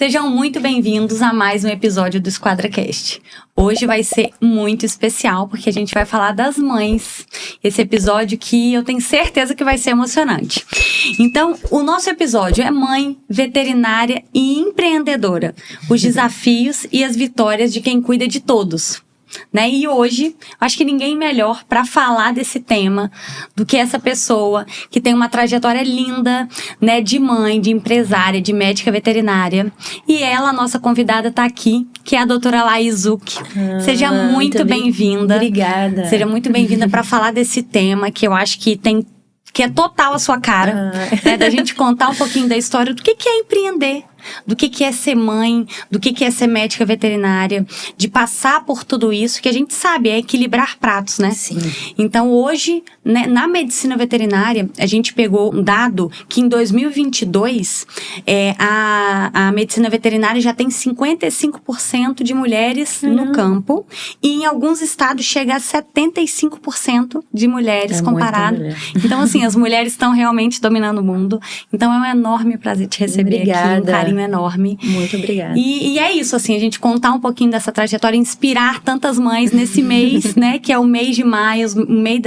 Sejam muito bem-vindos a mais um episódio do EsquadraCast. Hoje vai ser muito especial porque a gente vai falar das mães. Esse episódio que eu tenho certeza que vai ser emocionante. Então, o nosso episódio é mãe, veterinária e empreendedora. Os desafios e as vitórias de quem cuida de todos. Né? E hoje, acho que ninguém melhor para falar desse tema do que essa pessoa que tem uma trajetória linda, né, de mãe, de empresária, de médica veterinária. E ela, a nossa convidada, está aqui, que é a doutora Laís Zuck. Seja muito bem-vinda. Obrigada. Seja muito bem-vinda para falar desse tema que eu acho que é total a sua cara, né? Da gente contar um pouquinho da história do que é empreender, do que é ser mãe, do que é ser médica veterinária, de passar por tudo isso, que a gente sabe, é equilibrar pratos, né? Sim. Então, hoje, né, na medicina veterinária, a gente pegou um dado que em 2022, a medicina veterinária já tem 55% de mulheres no campo, e em alguns estados chega a 75% de mulheres comparado. Então, assim, as mulheres estão realmente dominando o mundo. Então, é um enorme prazer te receber Obrigada. aqui, um carinho enorme. Muito obrigada. E é isso, assim, a gente contar um pouquinho dessa trajetória, inspirar tantas mães nesse mês, né, que é o mês de maio,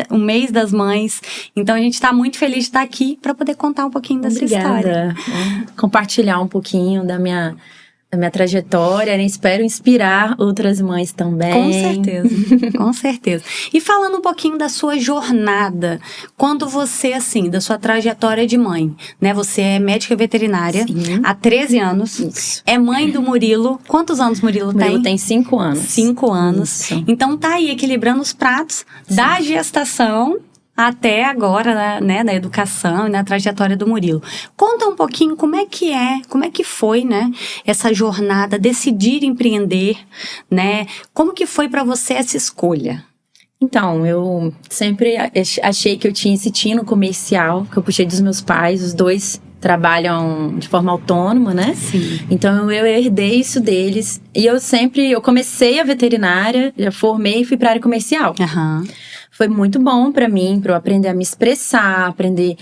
o mês das mães. Então, a gente está muito feliz de estar aqui para poder contar um pouquinho dessa história. Compartilhar um pouquinho da minha trajetória, né? Espero inspirar outras mães também. Com certeza, com certeza. E falando um pouquinho da sua jornada, quando você, assim, da sua trajetória de mãe, né? Você é médica veterinária. Sim. Há 13 anos. Isso. É mãe do Murilo. Quantos anos Murilo tem? Murilo tem 5 anos. 5 anos. Isso. Então tá aí equilibrando os pratos da gestação até agora, né, na educação e na trajetória do Murilo. Conta um pouquinho como é que foi, né, essa jornada, decidir empreender, né? Como que foi para você essa escolha? Então, eu sempre achei que eu tinha esse tino comercial, que eu puxei dos meus pais, os dois trabalham de forma autônoma, né? Sim. Então, eu herdei isso deles. E eu comecei a veterinária, já formei e fui para a área comercial. Foi muito bom para mim, para eu aprender a me expressar, aprender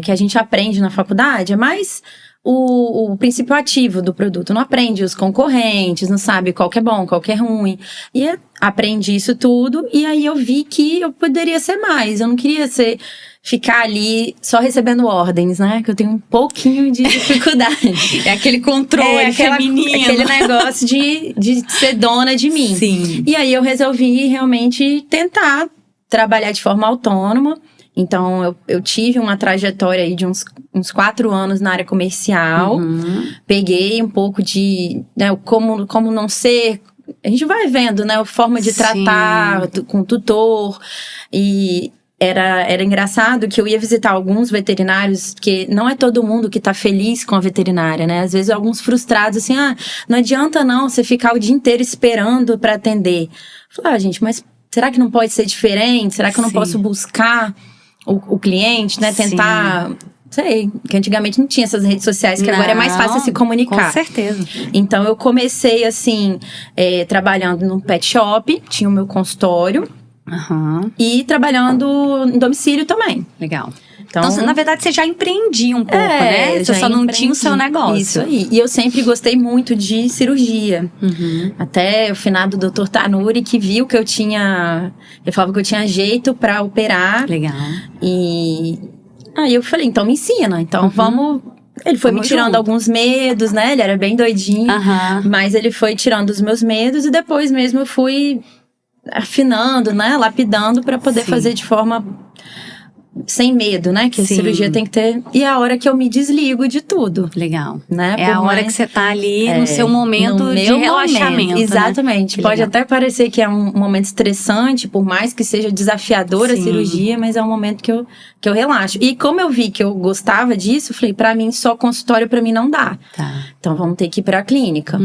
que a gente aprende na faculdade, mas o princípio ativo do produto, não aprende os concorrentes, não sabe qual que é bom, qual que é ruim. E aprendi isso tudo e aí eu vi que eu poderia ser mais, eu não queria ficar ali só recebendo ordens, né? Que eu tenho um pouquinho de dificuldade. É aquele controle feminino. Aquele negócio de ser dona de mim. Sim. E aí eu resolvi realmente tentar trabalhar de forma autônoma. Então, eu tive uma trajetória aí de uns 4 anos na área comercial. Peguei um pouco de, né, como não ser. A gente vai vendo, né, a forma de tratar com tutor. E era engraçado que eu ia visitar alguns veterinários, que não é todo mundo que tá feliz com a veterinária, né? Às vezes alguns frustrados, assim, não adianta não você ficar o dia inteiro esperando para atender. Eu falei, gente, mas será que não pode ser diferente? Será que eu não posso buscar o cliente, né? Tentar, sei, que antigamente não tinha essas redes sociais, que agora é mais fácil se comunicar. Com certeza. Então, eu comecei, assim, trabalhando num pet shop, tinha o meu consultório. E trabalhando em domicílio também. Legal. Então, na verdade, você já empreendia um pouco, né? Você só não tinha o seu negócio. Isso aí. E eu sempre gostei muito de cirurgia. Até o finado doutor Tanuri, que viu que ele falava que eu tinha jeito pra operar. Legal. E aí eu falei, então me ensina. Então vamos. Ele foi me tirando alguns medos, né? Ele era bem doidinho. Mas ele foi tirando os meus medos e depois mesmo eu fui afinando, né? Lapidando pra poder fazer de forma sem medo, né? Que a cirurgia tem que ter. E é a hora que eu me desligo de tudo. Legal. Né? É a hora que você tá ali no seu momento de relaxamento. Exatamente. Né? Pode até parecer que é um momento estressante, por mais que seja desafiadora a cirurgia, mas é um momento que eu relaxo. E como eu vi que eu gostava disso, eu falei, pra mim, só consultório pra mim não dá. Então vamos ter que ir pra clínica.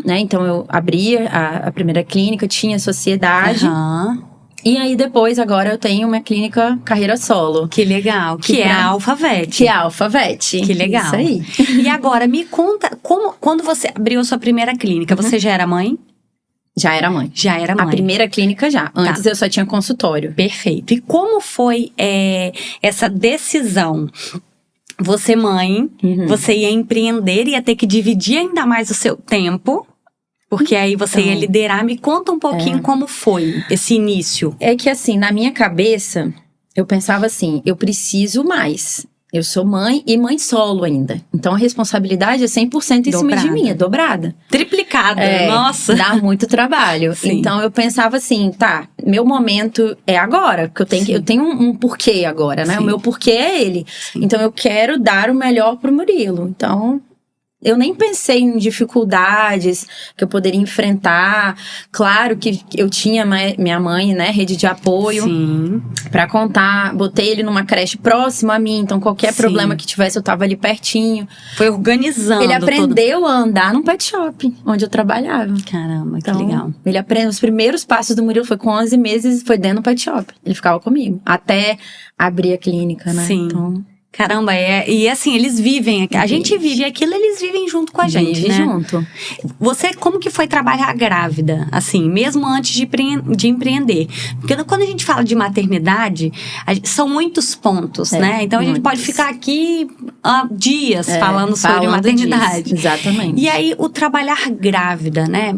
Né? Então eu abri a primeira clínica, tinha sociedade. E aí, depois, agora eu tenho uma clínica carreira solo. Que legal. Que é a Alphavet. Que é a Alphavet. Que legal. Isso aí. E agora, me conta, quando você abriu a sua primeira clínica, você já era mãe? Já era mãe. Já era mãe. A primeira clínica já. Antes eu só tinha consultório. Perfeito. E como foi essa decisão você mãe, você ia empreender, ia ter que dividir ainda mais o seu tempo, porque aí você ia liderar. Me conta um pouquinho como foi esse início. É que assim, na minha cabeça, eu pensava assim, eu preciso mais. Eu sou mãe e mãe solo ainda. Então, a responsabilidade é 100% em cima de mim, é dobrada. Triplicada, nossa. Dá muito trabalho. Sim. Então, eu pensava assim, tá, meu momento é agora. Porque eu tenho um porquê agora, né? Sim. O meu porquê é ele. Sim. Então, eu quero dar o melhor pro Murilo. Então... eu nem pensei em dificuldades que eu poderia enfrentar. Claro que eu tinha minha mãe, né, rede de apoio. Sim. Pra contar. Botei ele numa creche próxima a mim, então qualquer problema que tivesse eu tava ali pertinho. Foi organizando. Ele aprendeu a andar num pet shop, onde eu trabalhava. Caramba, que legal. Ele aprendeu. Os primeiros passos do Murilo foi com 11 meses, foi dentro do pet shop. Ele ficava comigo, até abrir a clínica, né? Sim. Então... caramba, e assim, eles vivem, a gente vive aquilo, eles vivem junto com a gente, né? Junto. Você, como que foi trabalhar grávida, assim, mesmo antes de empreender? Porque quando a gente fala de maternidade, são muitos pontos, né? Então, a gente pode ficar aqui dias falando sobre maternidade. Disso. Exatamente. E aí, o trabalhar grávida, né?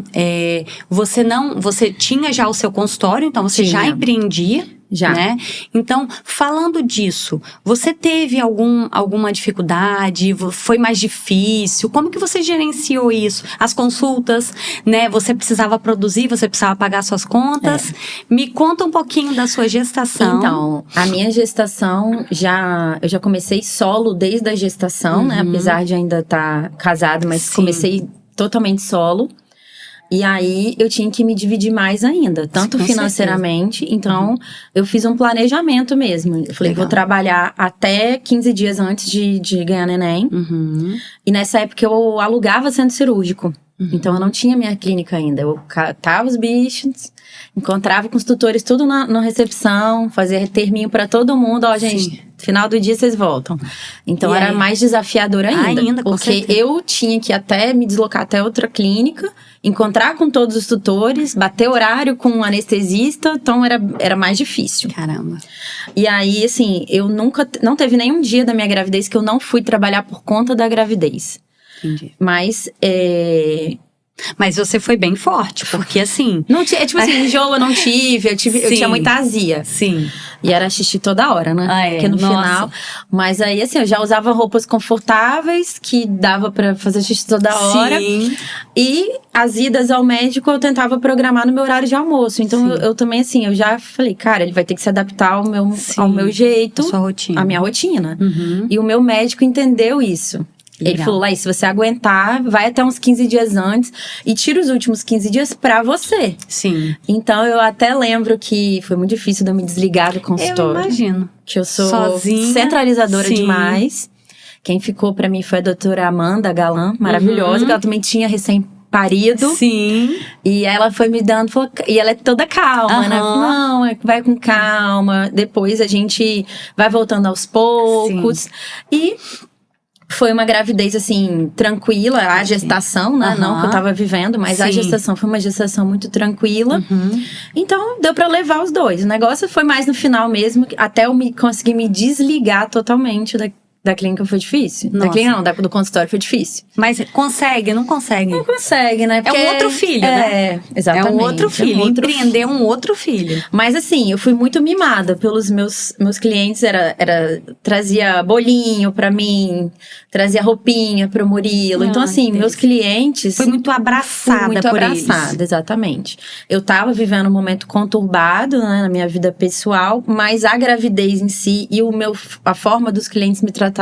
Você tinha já o seu consultório, então você já empreendia. Já. Né? Então, falando disso, você teve alguma dificuldade? Foi mais difícil? Como que você gerenciou isso? As consultas, né? Você precisava produzir, você precisava pagar suas contas. Me conta um pouquinho da sua gestação. Então, a minha gestação, eu já comecei solo desde a gestação, né? Apesar de ainda estar casada, mas comecei totalmente solo. E aí, eu tinha que me dividir mais ainda, tanto financeiramente. Certeza. Então, eu fiz um planejamento mesmo. Eu falei, vou trabalhar até 15 dias antes de ganhar neném. E nessa época, eu alugava centro cirúrgico. Então, eu não tinha minha clínica ainda. Eu catava os bichos, encontrava com os tutores tudo na recepção, fazia terminho pra todo mundo. Ó, gente, final do dia vocês voltam. Então, era mais desafiador ainda. Porque eu tinha que até me deslocar até outra clínica, encontrar com todos os tutores, bater horário com um anestesista. Então, era mais difícil. Caramba. E aí, assim, eu não teve nenhum dia da minha gravidez que eu não fui trabalhar por conta da gravidez. Entendi. Mas você foi bem forte, porque assim... não tinha, tipo assim, enjoo eu não tive, eu tinha muita azia. Sim. E era xixi toda hora, né? Porque no final... mas aí, assim, eu já usava roupas confortáveis, que dava pra fazer xixi toda hora. Sim. E as idas ao médico eu tentava programar no meu horário de almoço. Então, eu também, assim, eu já falei, cara, ele vai ter que se adaptar ao meu jeito. A sua rotina. A minha rotina. E o meu médico entendeu isso. Ele falou, Laís, se você aguentar, vai até uns 15 dias antes e tira os últimos 15 dias pra você. Sim. Então, eu até lembro que foi muito difícil de eu me desligar do consultório. Eu imagino. Que eu sou sozinha, centralizadora demais. Quem ficou pra mim foi a doutora Amanda Galan, maravilhosa, que ela também tinha recém-parido. Sim. E ela foi me dando, e ela é toda calma, né? Não, vai com calma. Depois a gente vai voltando aos poucos. Sim. E... foi uma gravidez, assim, tranquila, a gestação, né? Não que eu tava vivendo, mas a gestação foi uma gestação muito tranquila. Então, deu pra levar os dois. O negócio foi mais no final mesmo, até eu conseguir me desligar totalmente da clínica foi difícil. Nossa. Da clínica não, do consultório foi difícil. Mas consegue, não consegue? Não consegue, né? Porque é um outro filho, né? Exatamente. É um outro filho, empreender um outro filho. Mas assim, eu fui muito mimada pelos meus clientes. Trazia bolinho pra mim, trazia roupinha pro Murilo. Então assim, meus clientes... foi muito abraçada por eles. Exatamente. Eu tava vivendo um momento conturbado, né, na minha vida pessoal, mas a gravidez em si e a forma dos clientes me tratarem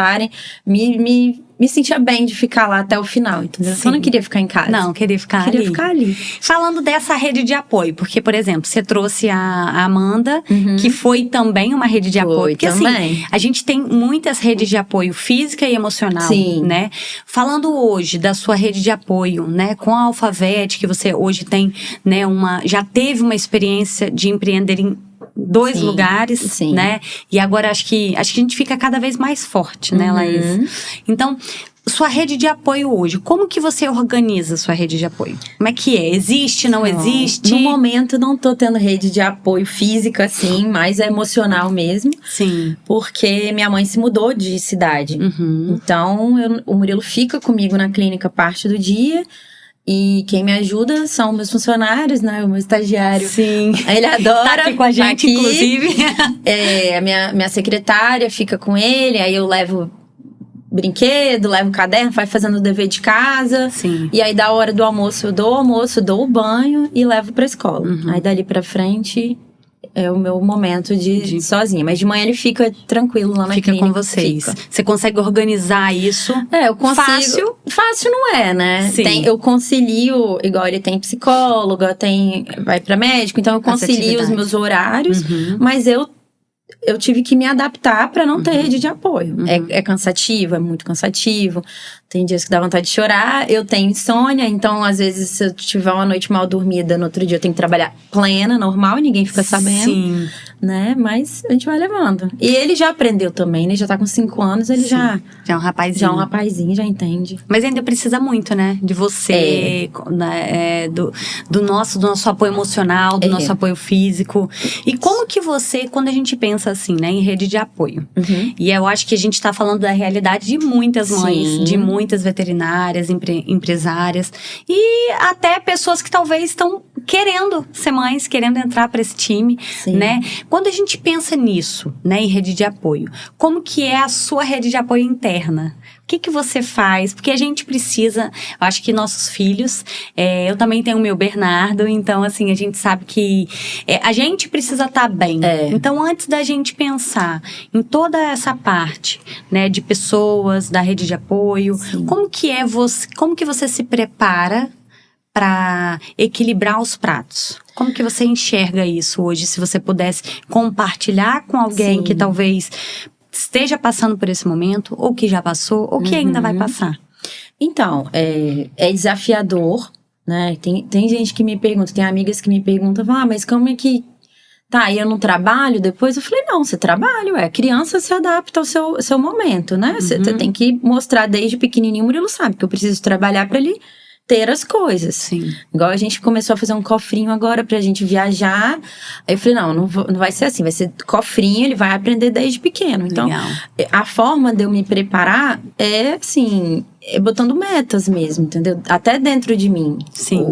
me sentia bem de ficar lá até o final, entendeu? Eu não queria ficar em casa. Não, queria ficar ali. Falando dessa rede de apoio, porque, por exemplo, você trouxe a Amanda, que foi também uma rede de apoio. Porque assim, a gente tem muitas redes de apoio física e emocional, né? Falando hoje da sua rede de apoio, né? Com a Alphavete, que você hoje tem, né, já teve uma experiência de empreender em 2 lugares, né? E agora acho que a gente fica cada vez mais forte, né, Laís? Então, sua rede de apoio hoje, como que você organiza sua rede de apoio? Como é que é? Existe, não existe? No momento, não tô tendo rede de apoio física, assim, mas é emocional mesmo. Sim. Porque minha mãe se mudou de cidade. Então, o Murilo fica comigo na clínica parte do dia. E quem me ajuda são meus funcionários, né? O meu estagiário. Sim. Ele adora. Tá aqui com a gente, inclusive. A minha secretária fica com ele, aí eu levo brinquedo, levo caderno, vai fazendo o dever de casa. Sim. E aí, da hora do almoço, eu dou o almoço, dou o banho e levo pra escola. Aí, dali pra frente, é o meu momento de sozinha. Mas de manhã ele fica tranquilo lá na clínica. Fica com vocês. Fica. Você consegue organizar isso? Eu consigo. Fácil? Fácil não é, né? Sim. Eu concilio, igual ele tem psicóloga, vai pra médico. Então, eu concilio os meus horários. Mas eu tive que me adaptar pra não ter rede de apoio. É cansativo, é muito cansativo. Tem dias que dá vontade de chorar. Eu tenho insônia, então às vezes se eu tiver uma noite mal dormida, no outro dia eu tenho que trabalhar plena, normal, e ninguém fica sabendo. Sim. Né? Mas a gente vai levando. E ele já aprendeu também, né? Já tá com 5 anos, ele já é um rapazinho. Já é um rapazinho, já entende. Mas ainda precisa muito, né? De você, né? do nosso apoio emocional, do nosso apoio físico. E como que você, quando a gente pensa assim, né? Em rede de apoio. E eu acho que a gente tá falando da realidade de muitas mães, de muitas veterinárias, empresárias. E até pessoas que talvez estão querendo ser mães, querendo entrar para esse time, né? Quando a gente pensa nisso, né, em rede de apoio, como que é a sua rede de apoio interna? O que você faz? Porque a gente precisa, eu acho que nossos filhos, eu também tenho o meu Bernardo, então assim, a gente sabe que a gente precisa estar bem. Então, antes da gente pensar em toda essa parte, né, de pessoas, da rede de apoio, como que você se prepara para equilibrar os pratos? Como que você enxerga isso hoje? Se você pudesse compartilhar com alguém que talvez esteja passando por esse momento, ou que já passou, ou que ainda vai passar. Então, é desafiador, né? Tem gente que me pergunta, tem amigas que me perguntam, mas como é que... Tá, e eu não trabalho depois? Eu falei, não, você trabalha, criança se adapta ao seu momento, né? Você tem que mostrar desde pequenininho, o Murilo sabe que eu preciso trabalhar para ele ter as coisas. Sim. Igual a gente começou a fazer um cofrinho agora pra gente viajar. Aí eu falei, não vai ser assim, vai ser cofrinho, ele vai aprender desde pequeno. Então, a forma de eu me preparar é, assim, botando metas mesmo, entendeu? Até dentro de mim. Sim.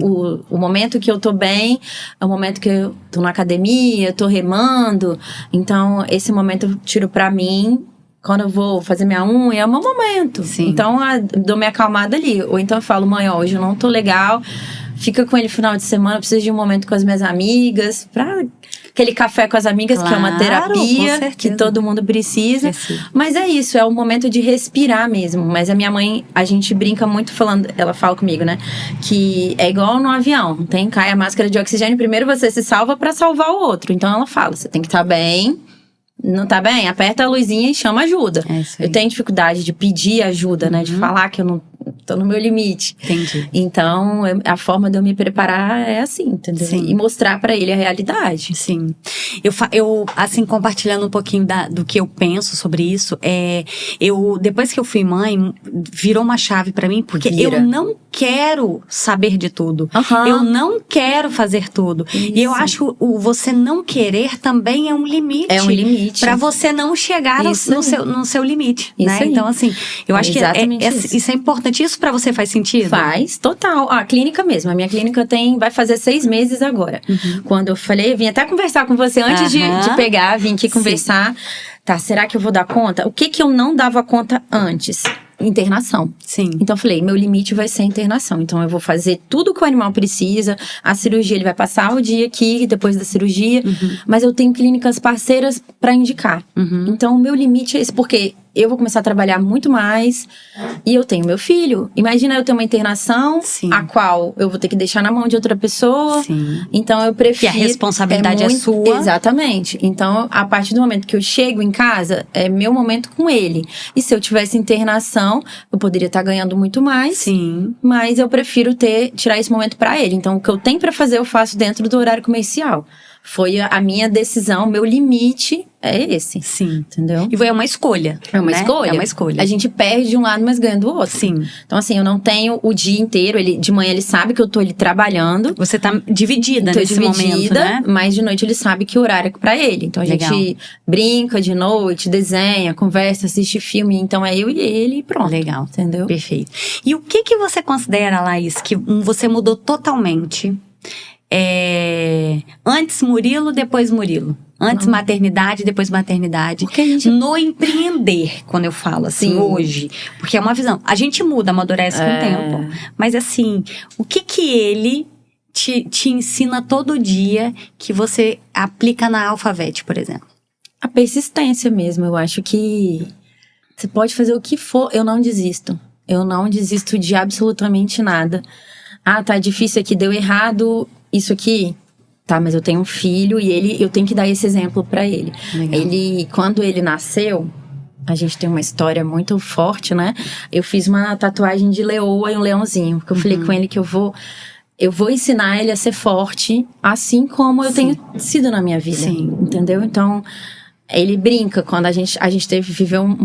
O momento que eu tô bem é o momento que eu tô na academia, tô remando. Então, esse momento eu tiro pra mim. Quando eu vou fazer minha unha, é o meu momento. Sim. Então, dou minha acalmada ali. Ou então eu falo, mãe, hoje eu não tô legal. Fica com ele no final de semana, eu preciso de um momento com as minhas amigas. Aquele café com as amigas, que é uma terapia, que todo mundo precisa. Mas é isso, é o momento de respirar mesmo. Mas a minha mãe, a gente brinca muito falando, ela fala comigo, né? Que é igual no avião, cai a máscara de oxigênio, primeiro você se salva pra salvar o outro. Então ela fala, você tem que estar bem. Não tá bem? Aperta a luzinha e chama ajuda. Eu tenho dificuldade de pedir ajuda, né? De falar que eu não tô no meu limite. Entendi. Então, a forma de eu me preparar é assim, entendeu? Sim. E mostrar pra ele a realidade. Sim. Eu assim, compartilhando um pouquinho do que eu penso sobre isso, depois que eu fui mãe, virou uma chave pra mim, porque eu não quero saber de tudo. Eu não quero fazer tudo. Isso. E eu acho que você não querer também é um limite. É um limite. Pra você não chegar no seu limite, né? Aí. Então, assim, eu acho que isso é importante. Isso pra você faz sentido? Faz, total. A clínica mesmo. A minha clínica vai fazer 6 meses agora. Quando eu falei, eu vim até conversar com você antes de pegar, vim aqui conversar. Tá, será que eu vou dar conta? O que eu não dava conta antes? Internação. Sim. Então eu falei, meu limite vai ser internação. Então eu vou fazer tudo que o animal precisa. A cirurgia, ele vai passar o dia aqui, depois da cirurgia. Mas eu tenho clínicas parceiras pra indicar. Então o meu limite é esse, porque eu vou começar a trabalhar muito mais. E eu tenho meu filho. Imagina eu ter uma internação, a qual eu vou ter que deixar na mão de outra pessoa. Sim. Então eu prefiro... Que a responsabilidade é sua. Exatamente. Então, a partir do momento que eu chego em casa, é meu momento com ele. E se eu tivesse internação, eu poderia estar ganhando muito mais. Sim. Mas eu prefiro tirar esse momento pra ele. Então, o que eu tenho pra fazer, eu faço dentro do horário comercial. Foi a minha decisão, meu limite é esse. Sim. Entendeu? E é uma escolha. É uma né? escolha. É uma escolha. A gente perde de um lado, mas ganha do outro. Sim. Então, assim, eu não tenho o dia inteiro. De manhã ele sabe que eu tô ali trabalhando. Você tá dividida nesse momento, né? Mas de noite ele sabe que o horário é pra ele. Então, a gente brinca de noite, desenha, conversa, assiste filme. Então, é eu e ele e pronto. Legal. Entendeu? Perfeito. E o que você considera, Laís, que você mudou totalmente? Antes Murilo, depois Murilo. Antes maternidade, depois maternidade. No empreender, quando eu falo assim, hoje. Porque é uma visão. A gente muda, amadurece com o tempo. Mas assim, o que ele te ensina todo dia que você aplica na Alphavete, por exemplo? A persistência mesmo. Eu acho que você pode fazer o que for, eu não desisto. Eu não desisto de absolutamente nada. Ah, tá difícil aqui, deu errado isso aqui. Tá, mas eu tenho um filho e eu tenho que dar esse exemplo pra ele. Legal. Quando ele nasceu, a gente tem uma história muito forte, né? Eu fiz uma tatuagem de leoa e um leãozinho. Porque eu falei com ele que eu vou ensinar ele a ser forte, assim como eu tenho sido na minha vida. Sim. Entendeu? Então, ele brinca. Quando a gente viveu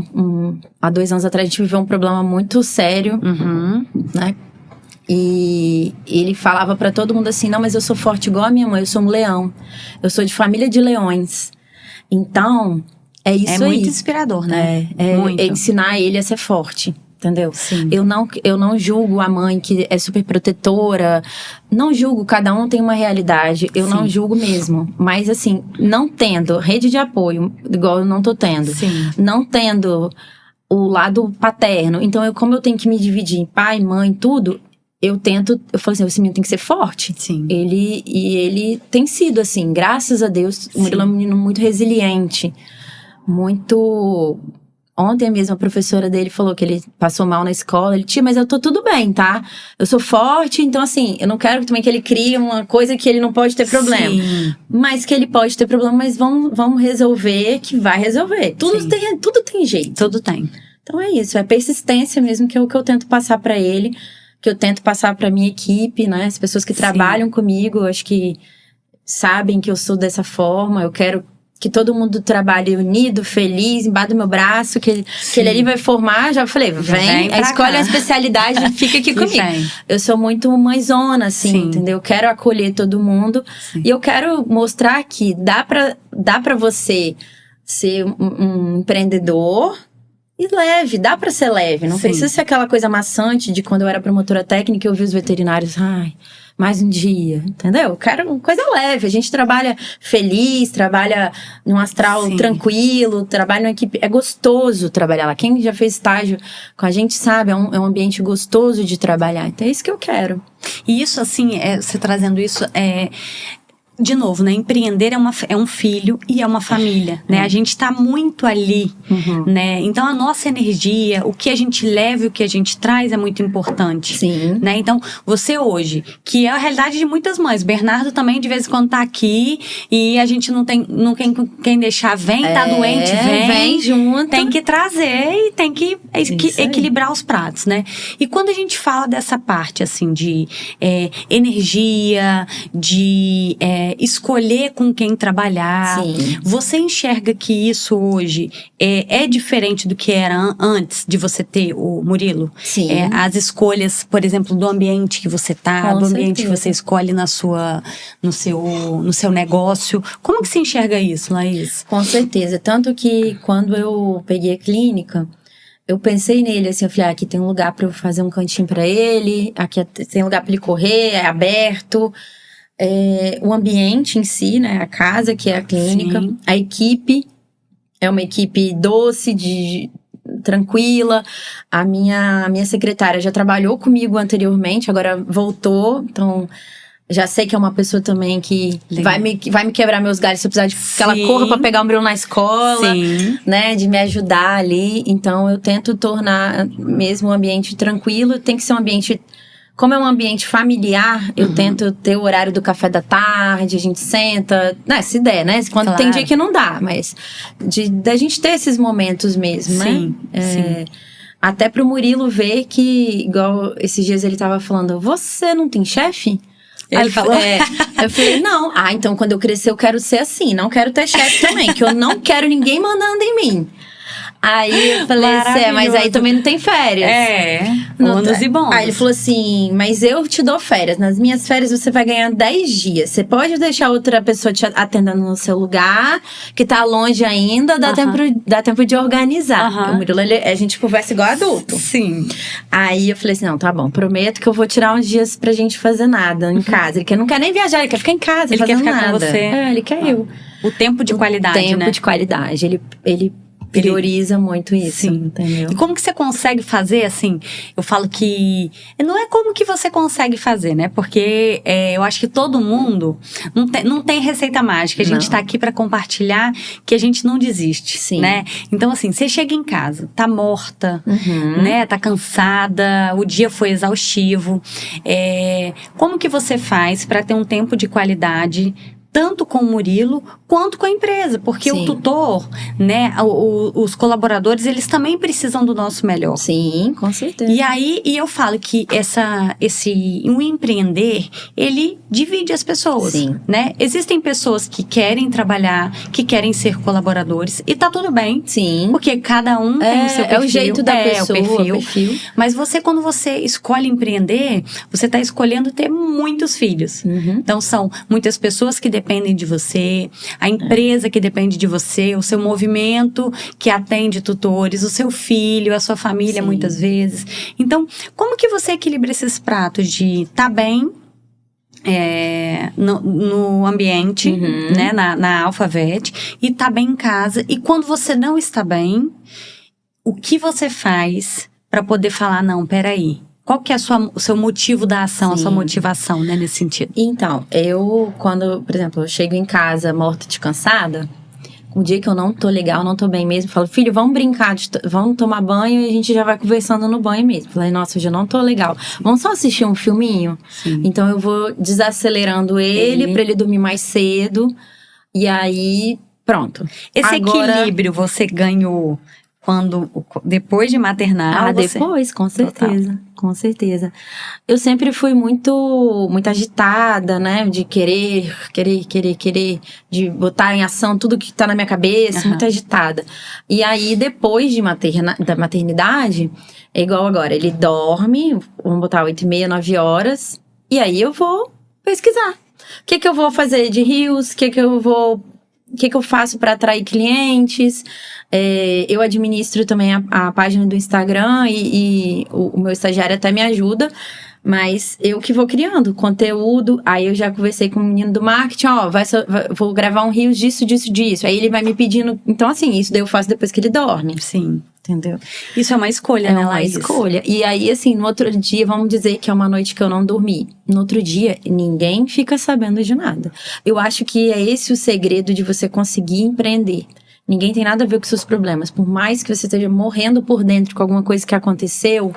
há 2 anos atrás, a gente viveu um problema muito sério, né? E ele falava pra todo mundo assim, não, mas eu sou forte igual a minha mãe, eu sou um leão. Eu sou de família de leões. Então, é isso aí. É muito inspirador, né? É ensinar ele a ser forte, entendeu? Sim. Eu não julgo a mãe que é super protetora. Não julgo, cada um tem uma realidade. Eu não julgo mesmo. Mas assim, não tendo rede de apoio, igual eu não tô tendo. Sim. Não tendo o lado paterno. Então, como eu tenho que me dividir em pai, mãe, tudo... Eu falo assim, esse menino tem que ser forte. Sim. Ele tem sido assim, graças a Deus. O Murilo é um menino muito resiliente. Muito... Ontem mesmo a professora dele falou que ele passou mal na escola. Ele, tia, mas eu tô tudo bem, tá? Eu sou forte, então assim, eu não quero também que ele crie uma coisa que ele não pode ter problema. Sim. Mas que ele pode ter problema, mas vamos resolver, que vai resolver. Tudo tem jeito. Tudo tem. Então é isso, é persistência mesmo, que é o que eu tento passar pra ele. Que eu tento passar pra minha equipe, né? As pessoas que trabalham comigo, eu acho que sabem que eu sou dessa forma. Eu quero que todo mundo trabalhe unido, feliz, embaixo do meu braço, que ele ali vai formar. Já falei, vem escolhe a especialidade e fica aqui comigo. Eu sou muito mãezona, assim, entendeu? Eu quero acolher todo mundo. E eu quero mostrar que dá pra você ser um empreendedor... E leve, dá pra ser leve. Não precisa ser aquela coisa maçante de quando eu era promotora técnica e eu vi os veterinários. Ai, mais um dia, entendeu? Eu quero uma coisa leve. A gente trabalha feliz, trabalha num astral tranquilo, trabalha numa equipe... É gostoso trabalhar lá. Quem já fez estágio com a gente sabe, é um ambiente gostoso de trabalhar. Então é isso que eu quero. E isso, assim, você trazendo isso... De novo, né? Empreender é um filho e é uma família, né? A gente tá muito ali, né? Então, a nossa energia, o que a gente leva e o que a gente traz é muito importante. Sim. Né? Então, você hoje, que é a realidade de muitas mães. Bernardo também, de vez em quando, tá aqui e a gente não tem quem deixar. Tá doente, vem junto. Tem que trazer e tem que equilibrar os pratos, né? E quando a gente fala dessa parte, assim, de energia, de... escolher com quem trabalhar. Você enxerga que isso hoje é diferente do que era antes de você ter o Murilo? Sim. As escolhas, por exemplo, do ambiente que você tá, do ambiente que você escolhe no seu negócio. Como que você enxerga isso, Laís? Com certeza. Tanto que quando eu peguei a clínica, eu pensei nele, assim, eu falei, aqui tem um lugar pra eu fazer um cantinho pra ele, aqui tem lugar pra ele correr, é aberto. O ambiente em si, né? A casa, que é a clínica. A equipe é uma equipe doce, tranquila. A minha secretária já trabalhou comigo anteriormente, agora voltou. Então, já sei que é uma pessoa também que vai me quebrar meus galhos se eu precisar que ela corra pra pegar o Bruno na escola, né? De me ajudar ali. Então, eu tento tornar mesmo o ambiente tranquilo. Tem que ser um ambiente... Como é um ambiente familiar, eu tento ter o horário do café da tarde, a gente senta, né, se der, né? Quando tem dia que não dá, mas da gente ter esses momentos mesmo, né? Sim. Até pro Murilo ver que, igual esses dias ele tava falando, você não tem chefe? Ele falou? Eu falei, não. Então quando eu crescer eu quero ser assim. Não quero ter chefe também. Que eu não quero ninguém mandando em mim. Aí eu falei, mas aí também não tem férias. Ônus e bônus. Aí ele falou assim, mas eu te dou férias. Nas minhas férias você vai ganhar 10 dias. Você pode deixar outra pessoa te atendendo no seu lugar, que tá longe ainda, dá tempo de organizar. O Murilo, a gente conversa igual adulto. Sim. Aí eu falei assim, não, tá bom, prometo que eu vou tirar uns dias pra gente fazer nada em casa. Ele não quer nem viajar, ele quer ficar em casa, ele fazendo quer ficar nada. com você. Ele quer eu. O tempo de qualidade, né? O tempo de qualidade. Ele prioriza muito isso, sim, entendeu? E como que você consegue fazer, assim, eu falo que não é como que você consegue fazer, né? Porque eu acho que todo mundo não tem receita mágica. A gente tá aqui pra compartilhar que a gente não desiste, sim, né? Então, assim, você chega em casa, tá morta, né? Tá cansada, o dia foi exaustivo. Como que você faz pra ter um tempo de qualidade tanto com o Murilo quanto com a empresa, porque o tutor, né, os colaboradores, eles também precisam do nosso melhor. Sim, com certeza. E aí, eu falo que um empreender, ele divide as pessoas, sim, né? Existem pessoas que querem trabalhar, que querem ser colaboradores, e tá tudo bem. Sim. Porque cada um tem o seu perfil. É o jeito da pessoa, o perfil. Mas quando você escolhe empreender, você tá escolhendo ter muitos filhos. Então, são muitas pessoas que dependem de você, a empresa que depende de você, o seu movimento que atende tutores, o seu filho, a sua família, sim, muitas vezes. Então, como que você equilibra esses pratos de estar bem no ambiente, né, na Alphavete, e estar bem em casa, e quando você não está bem, o que você faz para poder falar, não, peraí, qual que é o seu motivo da ação, sim, a sua motivação, né, nesse sentido? Então, quando, por exemplo, eu chego em casa morta de cansada, um dia que eu não tô legal, não tô bem mesmo, eu falo, filho, vamos brincar, vamos tomar banho e a gente já vai conversando no banho mesmo. Falei, nossa, hoje eu não tô legal. Vamos só assistir um filminho? Sim. Então eu vou desacelerando ele pra ele dormir mais cedo. E aí, pronto. Esse equilíbrio você ganhou depois de maternar? Depois, com certeza. Total. Com certeza. Eu sempre fui muito agitada, né? De querer, de botar em ação tudo que tá na minha cabeça, muito agitada. E aí, depois da maternidade, é igual agora, ele dorme, vamos botar 8h30, 9 horas, e aí eu vou pesquisar. O que eu vou fazer de reels, o que eu faço para atrair clientes. Eu administro também a página do Instagram e o meu estagiário até me ajuda, mas eu que vou criando conteúdo. Aí eu já conversei com o menino do marketing, vou gravar um Reels disso. Aí ele vai me pedindo. Então, assim, isso daí eu faço depois que ele dorme. Sim. Entendeu? Isso é uma escolha, né, Laís? É uma escolha. E aí, assim, no outro dia, vamos dizer que é uma noite que eu não dormi. No outro dia, ninguém fica sabendo de nada. Eu acho que é esse o segredo de você conseguir empreender. Ninguém tem nada a ver com seus problemas. Por mais que você esteja morrendo por dentro com alguma coisa que aconteceu.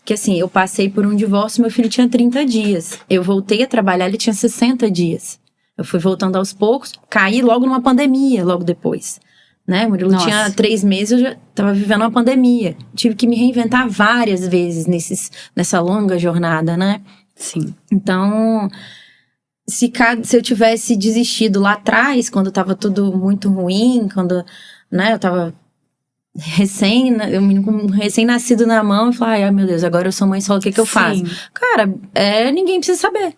Que assim, eu passei por um divórcio, meu filho tinha 30 dias. Eu voltei a trabalhar, ele tinha 60 dias. Eu fui voltando aos poucos, caí logo numa pandemia, logo depois. Né? O Murilo tinha 3 meses, eu já estava vivendo uma pandemia. Tive que me reinventar várias vezes nessa longa jornada, né? Sim. Então, se eu tivesse desistido lá atrás, quando estava tudo muito ruim, quando, né, eu estava recém-nascido na mão, e falei, ai meu Deus, agora eu sou mãe solo, o que eu faço? Cara, ninguém precisa saber.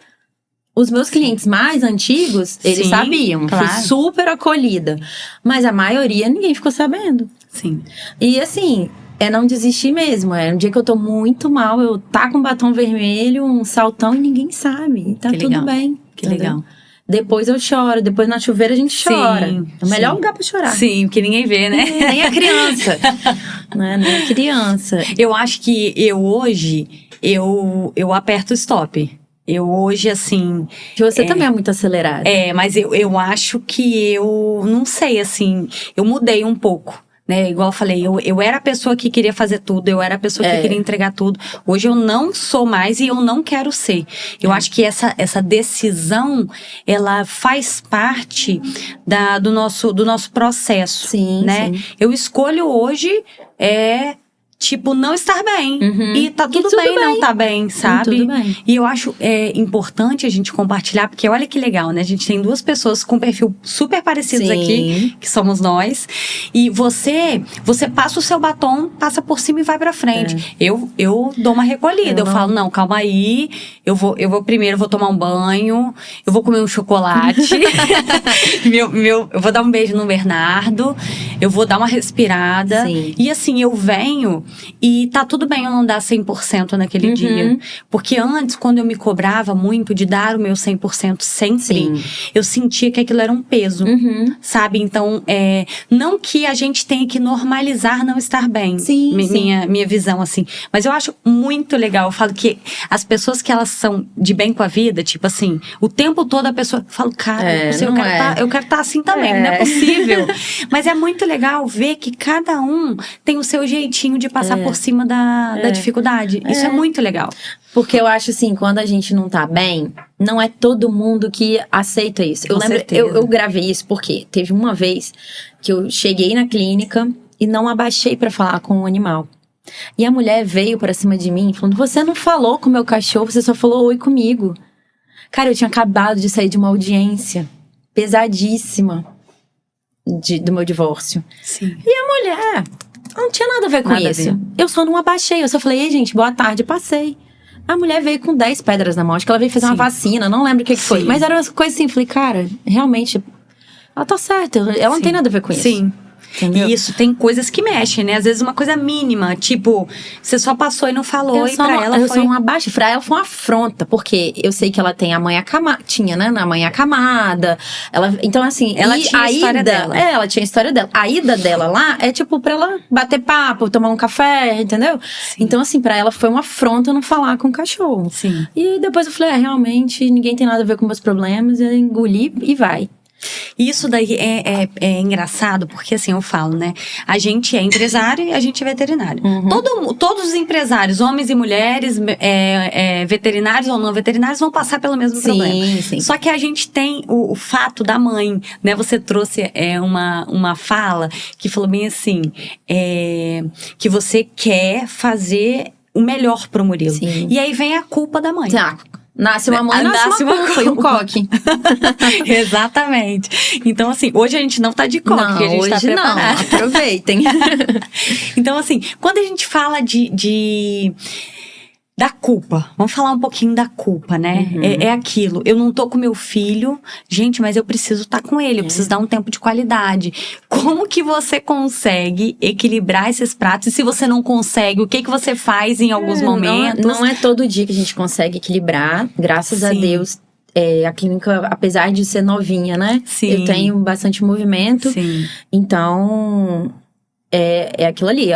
Os meus clientes mais antigos, eles sabiam. Claro. Fui super acolhida. Mas a maioria, ninguém ficou sabendo. Sim. E assim, não desistir mesmo. Um dia que eu tô muito mal, eu taco um batom vermelho, um saltão e ninguém sabe. E tá tudo bem. Que legal. Depois eu choro. Depois na chuveira a gente chora. É o melhor lugar pra chorar. Sim, porque ninguém vê, né? Nem a criança. Nem a criança. Eu acho que hoje, eu aperto o stop. Eu hoje, assim... Você também é muito acelerada. Mas eu acho que não sei, assim, eu mudei um pouco, né? Igual eu falei, eu era a pessoa que queria fazer tudo, eu era a pessoa que queria entregar tudo. Hoje eu não sou mais e eu não quero ser. Eu acho que essa decisão, ela faz parte do nosso processo, sim, né? Sim. Eu escolho hoje, tipo, não estar bem. Uhum. E tá tudo bem não tá bem, sabe? Tudo bem. E eu acho importante a gente compartilhar, porque olha que legal, né? A gente tem 2 pessoas com perfil super parecidos aqui, que somos nós. E você passa o seu batom, passa por cima e vai pra frente. Eu dou uma recolhida, eu falo, não, calma aí, eu vou primeiro, vou tomar um banho, eu vou comer um chocolate, eu vou dar um beijo no Bernardo, eu vou dar uma respirada. Sim. E assim, eu venho e tá tudo bem eu não dar 100% naquele dia. Porque antes, quando eu me cobrava muito de dar o meu 100% sempre, eu sentia que aquilo era um peso, sabe? Então, não que a gente tenha que normalizar não estar bem. Minha visão, assim. Mas eu acho muito legal. Eu falo que as pessoas que elas são de bem com a vida, tipo assim, o tempo todo a pessoa... Eu falo, cara, eu quero estar assim também, não é possível. Mas é muito legal ver que cada um tem o seu jeitinho de passar por cima da dificuldade. Isso é muito legal. Porque eu acho assim, quando a gente não tá bem, não é todo mundo que aceita isso. Eu lembro, eu gravei isso porque teve uma vez que eu cheguei na clínica e não abaixei pra falar com o animal. E a mulher veio pra cima de mim falando, você não falou com o meu cachorro, você só falou oi comigo. Cara, eu tinha acabado de sair de uma audiência pesadíssima do meu divórcio. Sim. E a mulher... não tinha nada a ver com isso. Eu só não abaixei. Eu só falei, ei, gente, boa tarde, passei. A mulher veio com 10 pedras na mão. Acho que ela veio fazer uma vacina, não lembro o que foi. Mas era uma coisa assim, falei, cara, realmente, ela tá certa. Ela não tem nada a ver com isso. Sim. Entendeu? E isso, tem coisas que mexem, né? Às vezes uma coisa mínima, tipo, você só passou e não falou, e pra ela foi... Eu só não abaixo. Pra ela foi uma afronta, porque eu sei que ela tem a mãe acamada, tinha, né? A mãe acamada. Então, assim... Ela tinha a história dela. Ela tinha a história dela. A ida dela lá é, tipo, pra ela bater papo, tomar um café, entendeu? Sim. Então, assim, pra ela foi uma afronta não falar com o cachorro. Sim. E depois eu falei, realmente, ninguém tem nada a ver com meus problemas. Eu engoli e vai. Isso daí é engraçado, porque assim, eu falo, né? A gente é empresário e a gente é veterinário. Todos os empresários, homens e mulheres, veterinários ou não veterinários, vão passar pelo mesmo problema. Sim. Só que a gente tem o fato da mãe, né? Você trouxe uma fala que falou bem assim, que você quer fazer o melhor pro Murilo. Sim. E aí vem a culpa da mãe. Nasce uma mãe, nasce uma culpa. E um coque. Exatamente. Então, assim, hoje a gente não tá de coque, não, a gente hoje tá preparado. Não, aproveitem. Então, assim, quando a gente fala da culpa, vamos falar um pouquinho da culpa, né? É aquilo, eu não tô com meu filho, gente, mas eu preciso estar com ele, eu preciso dar um tempo de qualidade. Como que você consegue equilibrar esses pratos? E se você não consegue, o que você faz em alguns momentos? Não é todo dia que a gente consegue equilibrar, graças a Deus. A clínica, apesar de ser novinha, né? Sim. Eu tenho bastante movimento. Sim. Então, é aquilo ali,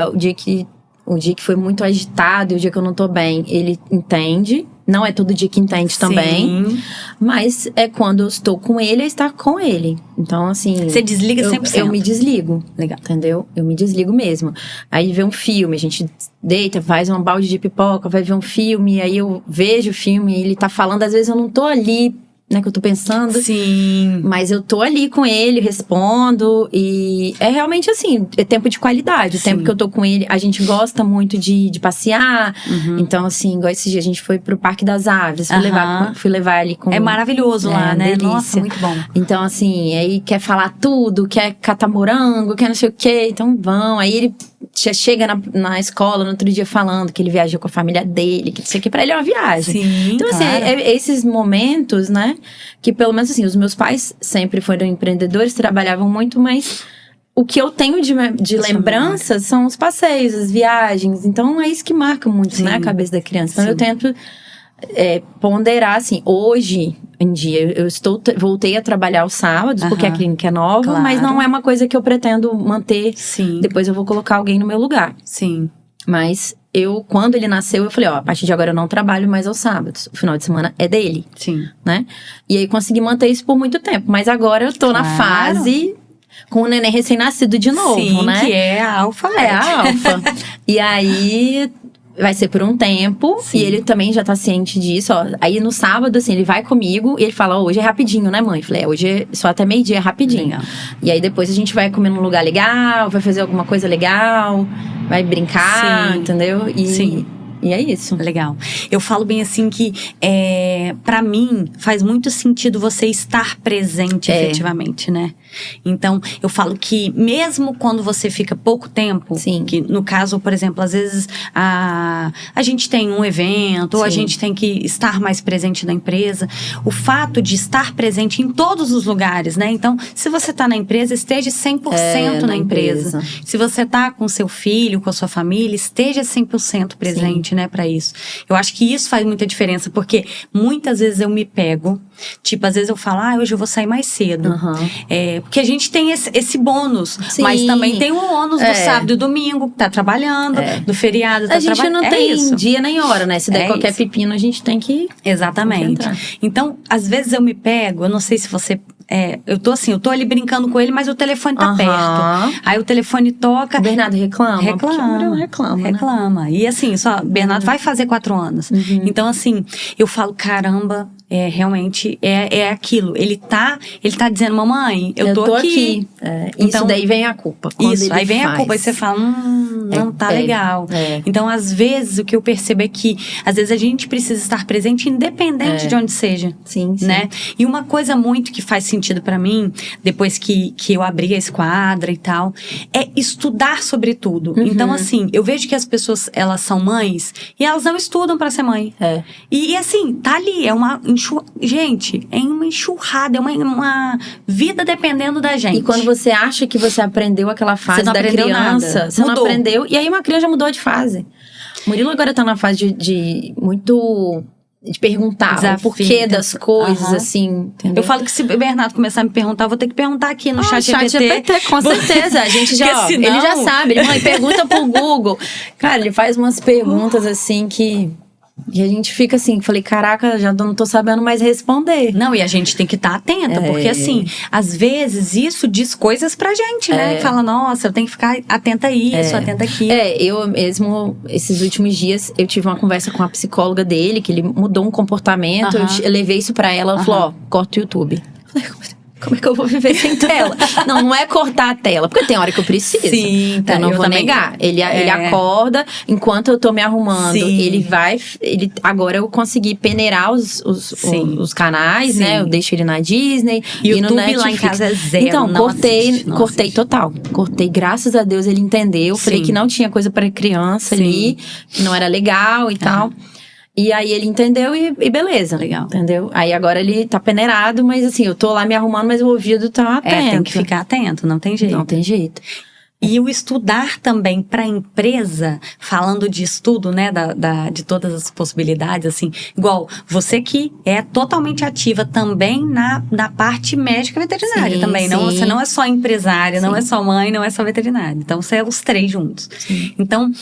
o dia que foi muito agitado, o dia que eu não tô bem, ele entende. Não é todo dia que entende também. Mas é quando eu estou com ele, é estar com ele. Então, assim... Você desliga 100%? Eu me desligo. Legal. Entendeu? Eu me desligo mesmo. Aí vê um filme, a gente deita, faz um balde de pipoca, vai ver um filme, aí eu vejo o filme, ele tá falando, às vezes eu não tô ali... né, que eu tô pensando. Sim. Mas eu tô ali com ele, respondo. E é realmente assim, é tempo de qualidade. O tempo que eu tô com ele, a gente gosta muito de passear. Então, assim, igual esse dia, a gente foi pro Parque das Aves. Fui levar ele com... É maravilhoso lá, né? Delícia. Nossa, muito bom. Então, assim, aí quer falar tudo, quer catar morango, quer não sei o quê. Então, vão. Aí ele já chega na escola no outro dia falando que ele viajou com a família dele, que não sei o que, pra ele é uma viagem. Sim, então, claro. assim, esses momentos, né? Que pelo menos assim, os meus pais sempre foram empreendedores, trabalhavam muito, mas o que eu tenho de lembranças são os passeios, as viagens. Então, é isso que marca muito, né, a cabeça da criança. Então, eu tento ponderar, assim, hoje em dia, eu voltei a trabalhar aos sábados, porque a clínica é nova, mas não é uma coisa que eu pretendo manter. Depois eu vou colocar alguém no meu lugar. Mas quando ele nasceu, eu falei, a partir de agora eu não trabalho mais aos sábados. O final de semana é dele. Né? E aí consegui manter isso por muito tempo. Mas agora eu tô na fase com o neném recém-nascido de novo, né? Que é a alfa. É a alfa. E aí vai ser por um tempo. E ele também já tá ciente disso, ó. Aí no sábado, assim, ele vai comigo e ele fala, hoje é rapidinho, né, mãe? Eu falei, hoje é só até meio-dia, é rapidinho. E aí depois a gente vai comer num lugar legal, vai fazer alguma coisa legal. vai brincar, Sim. entendeu? Sim. E é isso. Legal. Eu falo bem assim que, pra mim, faz muito sentido você estar presente efetivamente, né? Então, eu falo que mesmo quando você fica pouco tempo, Sim. que no caso, por exemplo, às vezes a gente tem um evento, ou a Sim. gente tem que estar mais presente na empresa, o fato de estar presente em todos os lugares, né? Então, se você tá na empresa, esteja 100% na empresa. Se você tá com seu filho, com a sua família, esteja 100% presente, né, para isso. Eu acho que isso faz muita diferença, porque muitas vezes eu me pego, tipo, às vezes eu falo, hoje eu vou sair mais cedo. Porque a gente tem esse bônus, Sim. mas também tem o ônus do sábado e domingo, que tá trabalhando, do feriado, tá trabalhando. A gente não tem dia nem hora, né? Se der qualquer pepino, a gente tem que... Exatamente. Então, às vezes eu me pego, eu não sei se você... eu tô ali brincando com ele, mas o telefone tá perto. Aí o telefone toca. O Bernardo reclama. Reclama. Né? E assim, Bernardo vai fazer 4 anos. Então, assim, eu falo, caramba, realmente é aquilo. Ele tá dizendo, mamãe, eu tô aqui. Então, isso daí vem a culpa. Isso, aí vem a culpa. Aí você fala, não tá legal. Então, às vezes, o que eu percebo é que, às vezes, a gente precisa estar presente independente de onde seja. Sim. Né? E uma coisa muito que faz sentido pra mim, depois que eu abri a esquadra e tal, é estudar sobre tudo. Então, assim, eu vejo que as pessoas, elas são mães e elas não estudam pra ser mãe. E assim, tá ali, gente, é uma enxurrada, é uma vida dependendo da gente. E quando você acha que você aprendeu aquela fase da criança, nada. você não aprendeu, e aí uma criança já mudou de fase. O Murilo agora tá na fase de perguntar Desafio, o porquê das coisas, assim, entendeu? Eu falo que se o Bernardo começar a me perguntar, eu vou ter que perguntar aqui no chat GPT, com certeza. A gente já, senão... ele já sabe. Ele, mãe, pergunta pro Google. Cara, ele faz umas perguntas, assim, que a gente fica assim, falei, caraca, já não tô sabendo mais responder. Não, e a gente tem que estar atenta, porque assim, às vezes isso diz coisas pra gente, né? Fala, nossa, eu tenho que ficar atenta a isso, atenta aqui. Eu mesmo, esses últimos dias, eu tive uma conversa com a psicóloga dele, que ele mudou um comportamento, eu levei isso pra ela, ela falou, corta o YouTube. Eu falei, como é que eu vou viver sem tela? Não é cortar a tela, porque tem hora que eu preciso. Sim, tá, eu não vou negar. Ele acorda, enquanto eu tô me arrumando, agora eu consegui peneirar os canais, né? Eu deixo ele na Disney. YouTube e no Netflix. Lá em casa é zero. Então, cortei total. Cortei, graças a Deus ele entendeu. Falei que não tinha coisa pra criança ali, que não era legal e tal. E aí ele entendeu e beleza. Legal. Entendeu? Aí agora ele tá peneirado, mas assim, eu tô lá me arrumando, mas o ouvido tá atento. Tem que ficar atento, não tem jeito. Não tem jeito. E o estudar também para a empresa, falando de estudo, né, de todas as possibilidades, assim, igual você que é totalmente ativa também na parte médica veterinária também, não, você não é só empresária, não é só mãe, não é só veterinária, então você é os 3 juntos. Então,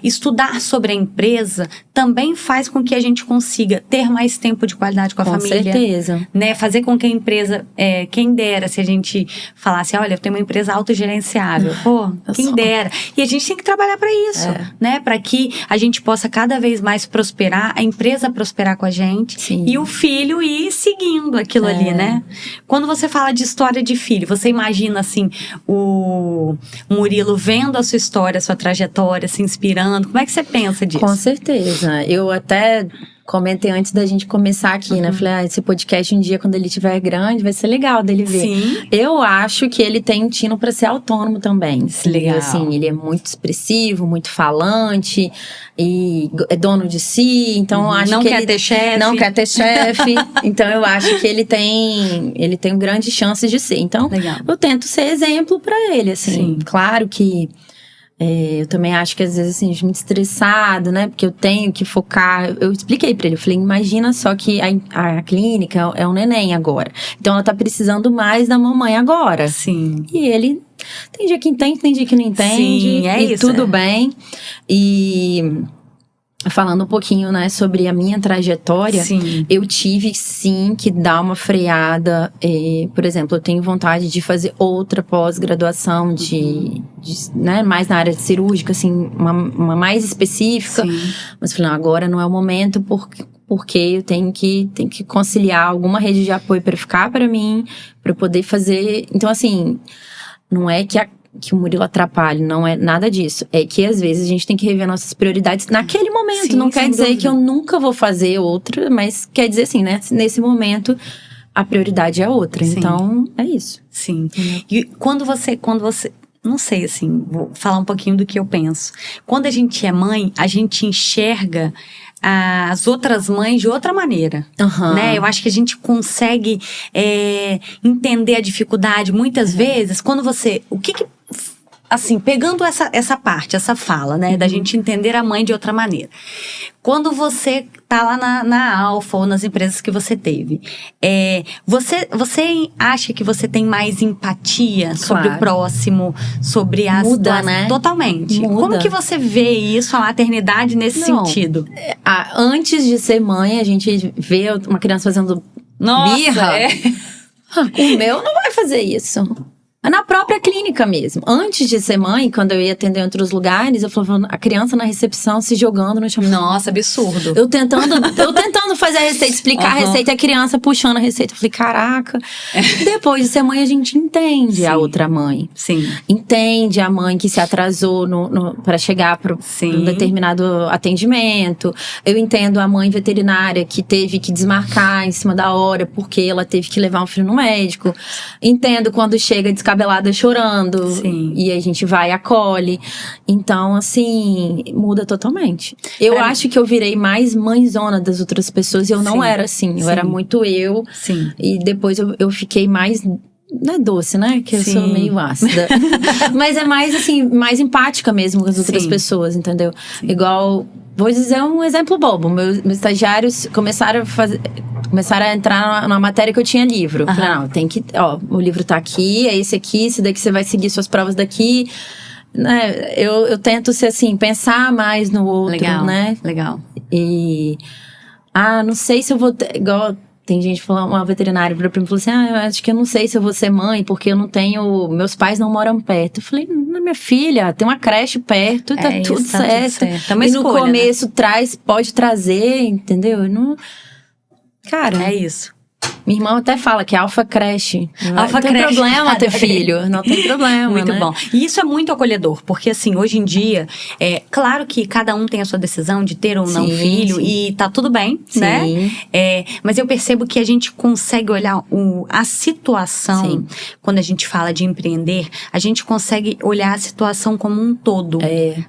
estudar sobre a empresa também faz com que a gente consiga ter mais tempo de qualidade com a família. Com certeza. Né, fazer com que a empresa, quem dera se a gente falasse, olha, eu tenho uma empresa autogerenciável. Pô, quem dera. E a gente tem que trabalhar para isso, né? Para que a gente possa cada vez mais prosperar, a empresa prosperar com a gente e o filho ir seguindo aquilo ali, né? Quando você fala de história de filho, você imagina, assim, o Murilo vendo a sua história, a sua trajetória, se inspirando. Como é que você pensa disso? Com certeza. Eu até comentei antes da gente começar aqui, né? Falei, esse podcast um dia, quando ele estiver grande, vai ser legal dele ver. Sim. Eu acho que ele tem um tino pra ser autônomo também. Legal. Assim, ele é muito expressivo, muito falante e é dono de si, então eu acho não que quer ter chefe. Não quer ter chefe. Então eu acho que ele tem grandes chances de ser. Então, eu tento ser exemplo pra ele, assim. Sim. Claro que eu também acho que às vezes assim, muito estressado, né? Porque eu tenho que focar. Eu expliquei pra ele, eu falei, imagina só que a clínica é um neném agora. Então ela tá precisando mais da mamãe agora. Sim. E ele tem dia que entende, tem dia que não entende. Sim, isso. Tudo bem. E falando um pouquinho, né, sobre a minha trajetória, eu tive sim que dar uma freada. Por exemplo, eu tenho vontade de fazer outra pós-graduação né, mais na área cirúrgica, assim, uma mais específica. Mas falei, não, agora não é o momento porque eu tenho que conciliar alguma rede de apoio para ficar para mim, para poder fazer. Então, assim, não é que que o Murilo atrapalhe, não é nada disso. É que às vezes a gente tem que rever nossas prioridades naquele momento. Sim, não quer dizer dúvida. que eu nunca vou fazer outra, mas quer dizer assim, né? Nesse momento, a prioridade é outra. Sim. Então, é isso. Sim. E quando você, não sei, assim, vou falar um pouquinho do que eu penso. Quando a gente é mãe, a gente enxerga as outras mães de outra maneira, né? Eu acho que a gente consegue entender a dificuldade muitas vezes quando você... Assim, pegando essa parte, essa fala, né? Da gente entender a mãe de outra maneira. Quando você tá lá na Alfa ou nas empresas que você teve, você acha que você tem mais empatia sobre o próximo, sobre a situação? Né? Totalmente. Muda. Como que você vê isso, a maternidade nesse sentido? Antes de ser mãe, a gente vê uma criança fazendo birra. O meu não vai fazer isso. Na própria clínica mesmo. Antes de ser mãe, quando eu ia atender em outros lugares, eu falava, a criança na recepção se jogando no chão. Nossa, absurdo. Eu tentando fazer a receita, explicar a receita, a criança puxando a receita. Eu falei, caraca. Depois de ser mãe, a gente entende a outra mãe. Sim. Entende a mãe que se atrasou para chegar para um determinado atendimento. Eu entendo a mãe veterinária que teve que desmarcar em cima da hora porque ela teve que levar um filho no médico. Entendo quando chega descabelada chorando. Sim. E a gente vai e acolhe. Então, assim, muda totalmente. Eu acho que eu virei mais mãezona das outras pessoas e eu não era assim. Eu era muito eu. Sim. E depois eu fiquei mais... Não é doce, né? Que eu sou meio ácida. Mas é mais, assim, mais empática mesmo com as outras pessoas, entendeu? Sim. Igual... Vou dizer um exemplo bobo. Meus estagiários começaram a entrar numa matéria que eu tinha livro. Falei, não, tem que... Ó, o livro tá aqui, é esse daqui você vai seguir suas provas daqui. Né? Eu tento ser assim, pensar mais no outro, né? Legal. E... não sei se eu vou... Igual... Tem gente falando, uma veterinária pra mim falou assim, eu acho que eu não sei se eu vou ser mãe, porque eu não tenho, meus pais não moram perto. Eu falei, minha filha, tem uma creche perto, tá tudo certo. É uma e escolha, no começo pode trazer, entendeu? Não... Cara, é isso. Minha irmã até fala que é Alfa Creche. Não tem creche. problema ter filho. Não tem problema, muito né? bom. E isso é muito acolhedor, porque assim, hoje em dia, claro que cada um tem a sua decisão de ter ou não filho, e tá tudo bem, né? Mas eu percebo que a gente consegue olhar a situação, quando a gente fala de empreender, a gente consegue olhar a situação como um todo,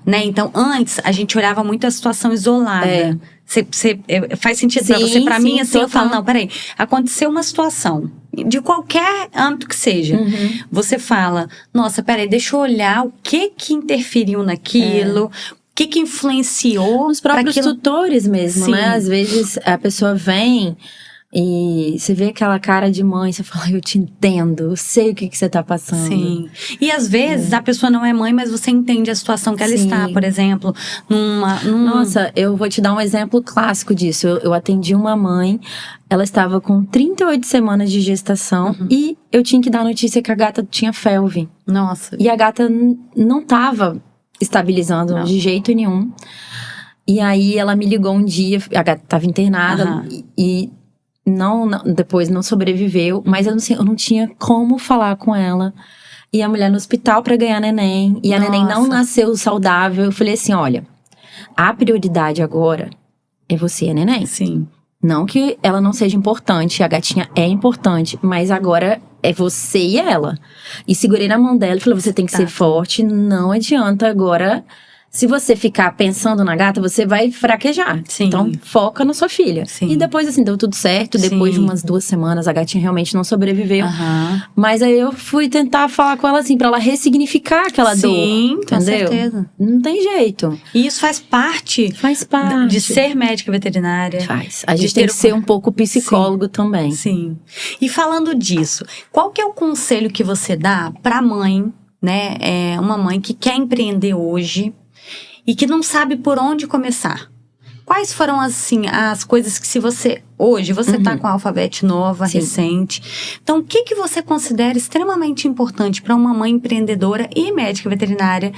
né? Então, antes, a gente olhava muito a situação isolada. Faz sentido pra você? Pra mim, assim, eu falo, não, peraí. Aconteceu uma situação, de qualquer âmbito que seja. Você fala, nossa, peraí, deixa eu olhar o que interferiu naquilo, o que influenciou. Os próprios tutores mesmo, né? Às vezes a pessoa vem... E você vê aquela cara de mãe, você fala, eu te entendo, eu sei o que você tá passando. Sim. E às vezes a pessoa não é mãe, mas você entende a situação que ela está, por exemplo, Nossa, eu vou te dar um exemplo clássico disso. Eu atendi uma mãe, ela estava com 38 semanas de gestação e eu tinha que dar a notícia que a gata tinha FeLV. Nossa. E a gata não tava estabilizando de jeito nenhum. E aí ela me ligou um dia, a gata estava internada e depois não sobreviveu, mas eu não tinha como falar com ela. E a mulher no hospital pra ganhar neném, e a neném não nasceu saudável. Eu falei assim, olha, a prioridade agora é você e a neném. Sim. Não que ela não seja importante, a gatinha é importante, mas agora é você e ela. E segurei na mão dela e falei, você tem que ser forte, não adianta agora... Se você ficar pensando na gata, você vai fraquejar. Sim. Então, foca na sua filha. Sim. E depois, assim, deu tudo certo. Depois de umas 2 semanas, a gatinha realmente não sobreviveu. Mas aí eu fui tentar falar com ela, assim, pra ela ressignificar aquela dor. Sim, entendeu? Com certeza. Não tem jeito. E isso faz parte. De ser médica veterinária. Faz. A gente tem que ser um pouco psicólogo também. Sim. E falando disso, qual que é o conselho que você dá pra mãe, né? Uma mãe que quer empreender hoje... E que não sabe por onde começar. Quais foram, assim, as coisas que hoje você tá com a Alphavete nova, recente. Então, o que você considera extremamente importante para uma mãe empreendedora e médica veterinária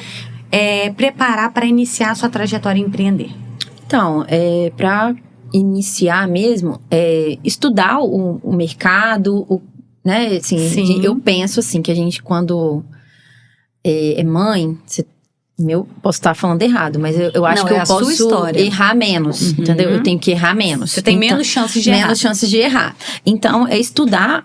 preparar para iniciar a sua trajetória em empreender? Então, para iniciar mesmo, estudar o mercado, né? Assim, eu penso assim, que a gente quando... mãe, posso estar falando errado, mas eu acho que eu posso errar menos, entendeu? Eu tenho que errar menos. Você tem menos chances de errar. Menos chances de errar. Então, é estudar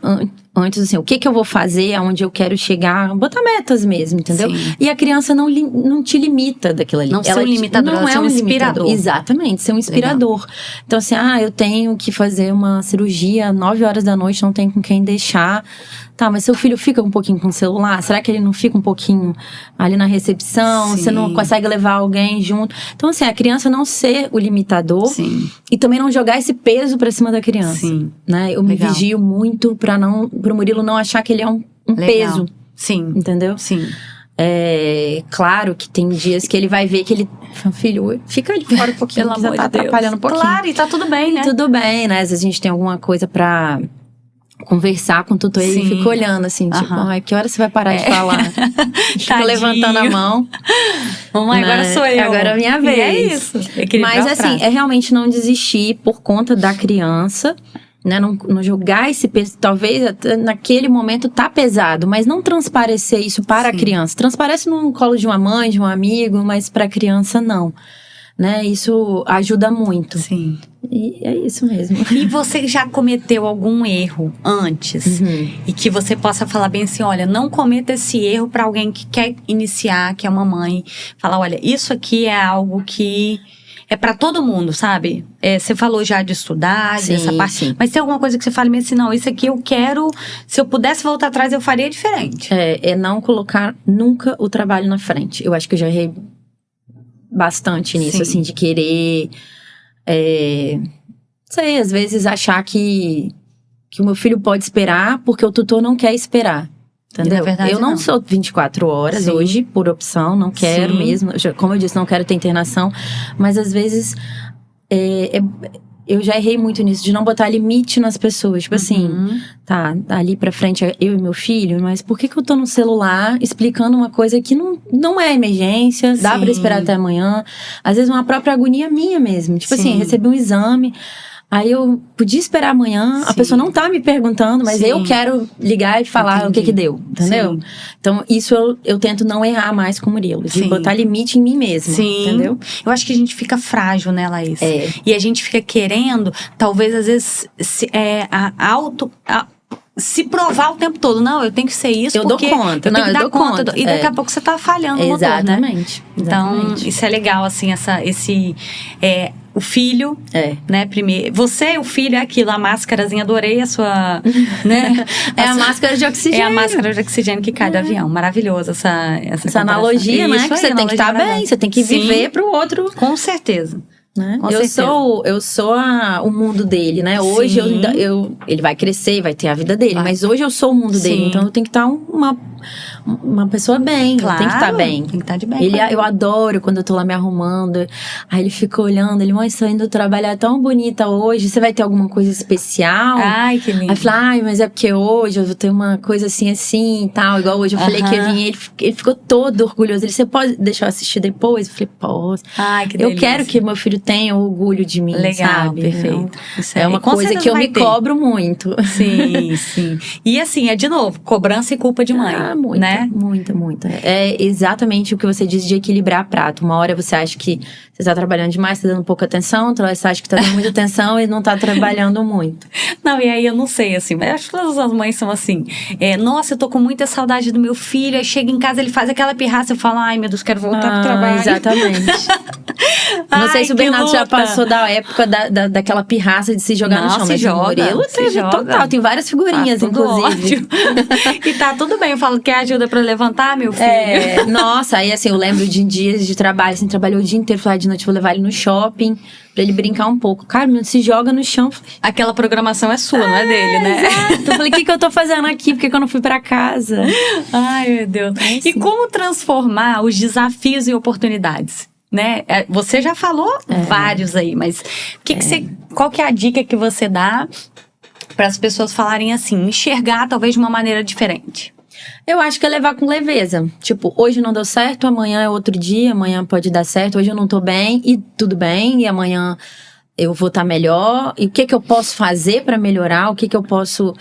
antes, assim, o que eu vou fazer, aonde eu quero chegar, botar metas mesmo, entendeu? Sim. E a criança não te limita daquilo ali. Não ser um limitador, ela é um inspirador. Exatamente, ser um inspirador. Legal. Então, assim, eu tenho que fazer uma cirurgia 9 horas da noite, não tem com quem deixar. Tá, mas seu filho fica um pouquinho com o celular? Será que ele não fica um pouquinho ali na recepção? Sim. Você não consegue levar alguém junto? Então, assim, a criança não ser o limitador. Sim. E também não jogar esse peso pra cima da criança. Sim. Né? Eu me vigio muito pro Murilo não achar que ele é um peso. Sim. Entendeu? Sim. Claro que tem dias que ele vai ver que ele... Filho, fica de fora um pouquinho, pelo que amor já tá de Deus. atrapalhando um pouquinho. Claro, e tá tudo bem, né? Tudo bem, né? Às vezes a gente tem alguma coisa pra conversar com o tutor e ele fica olhando assim, tipo, que hora você vai parar de falar? Fica levantando a mão. Mamãe, agora sou eu. Agora é a minha vez. E é isso. Mas assim, realmente não desistir por conta da criança, né? Não jogar esse peso, talvez naquele momento tá pesado, mas não transparecer isso para a criança. Transparece no colo de uma mãe, de um amigo, mas para a criança não. Né? Isso ajuda muito. Sim. E é isso mesmo. E você já cometeu algum erro antes? E que você possa falar bem assim, olha, não cometa esse erro para alguém que quer iniciar, que é uma mãe. Falar, olha, isso aqui é algo que é para todo mundo, sabe? Você falou já de estudar, dessa parte. Sim. Mas tem alguma coisa que você fale assim, não, isso aqui eu quero, se eu pudesse voltar atrás, eu faria diferente. É não colocar nunca o trabalho na frente. Eu acho que eu já errei bastante nisso, sim, assim, de querer, sei, às vezes achar que o meu filho pode esperar porque o tutor não quer esperar, entendeu? Na verdade, eu não sou 24 horas, sim, hoje, por opção, não quero, sim, mesmo, como eu disse, não quero ter internação, mas às vezes eu já errei muito nisso, de não botar limite nas pessoas. Tipo assim, tá, ali pra frente eu e meu filho, mas por que eu tô no celular explicando uma coisa que não é emergência, dá pra esperar até amanhã. Às vezes uma própria agonia minha mesmo. Tipo assim, recebi um exame, aí eu podia esperar amanhã, a pessoa não tá me perguntando, mas eu quero ligar e falar o que deu, entendeu? Sim. Então, isso eu tento não errar mais com o Murilo, de botar limite em mim mesma, entendeu? Eu acho que a gente fica frágil, né, Laís? E a gente fica querendo, talvez, às vezes, se provar o tempo todo. Não, eu tenho que ser isso eu porque dou conta. Eu tenho que dar conta. E daqui a pouco você tá falhando no motor, né? Então, isso é legal, assim, o filho, né, primeiro. Você, o filho, é aquilo, a máscarazinha, adorei a sua, né? A máscara de oxigênio. É a máscara de oxigênio que cai do avião. Maravilhoso essa analogia, né? Que você tem que estar bem, você tem que viver pro outro. Com certeza. Né? Eu sou o mundo dele, né? Hoje ele vai crescer, vai ter a vida dele, mas hoje eu sou o mundo dele, então eu tenho que estar uma pessoa bem, claro, tem que estar bem. Tem que estar de bem. Eu adoro quando eu tô lá me arrumando, aí ele fica olhando, ele, mãe, estou indo trabalhar tão bonita hoje, você vai ter alguma coisa especial? Ai, que lindo. Aí eu falo, mas é porque hoje eu vou ter uma coisa assim e tal, igual hoje eu falei que ia vir, ele ficou todo orgulhoso, você pode deixar eu assistir depois? Eu falei, posso. Ai, que delícia. Eu quero que meu filho tenha orgulho de mim, legal, sabe? Perfeito. É uma coisa que eu me cobro muito. Sim, sim. E assim, de novo, cobrança e culpa de mãe, né? Muita. É exatamente o que você diz de equilibrar prato. Uma hora você acha que você tá trabalhando demais, tá dando pouca atenção, outra hora você acha que tá dando muita atenção e não tá trabalhando muito. Não, e aí eu não sei, assim, mas acho que todas as mães são assim. Nossa, eu tô com muita saudade do meu filho, aí chega em casa, ele faz aquela pirraça, eu falo, ai meu Deus, quero voltar pro trabalho. Exatamente. Não sei se o Bernardo já passou da época daquela pirraça de se jogar no chão. Mas se joga. Total, tem várias figurinhas, inclusive. E tá tudo bem, eu falo, quer ajuda pra levantar, meu filho? Nossa, aí assim, eu lembro de dias de trabalho, assim, trabalhou o dia inteiro, falei, de noite vou levar ele no shopping, pra ele brincar um pouco. Cara, menino, se joga no chão. Aquela programação é sua, não é dele, né? Exato. Eu falei, o que eu tô fazendo aqui? Por que eu não fui pra casa? Ai, meu Deus. E como transformar os desafios em oportunidades? Né? Você já falou vários aí, mas qual que é a dica que você dá para as pessoas falarem assim, enxergar talvez de uma maneira diferente? Eu acho que é levar com leveza. Tipo, hoje não deu certo, amanhã é outro dia, amanhã pode dar certo, hoje eu não tô bem e tudo bem, e amanhã eu vou estar melhor. E o que eu posso fazer para melhorar? O que eu posso,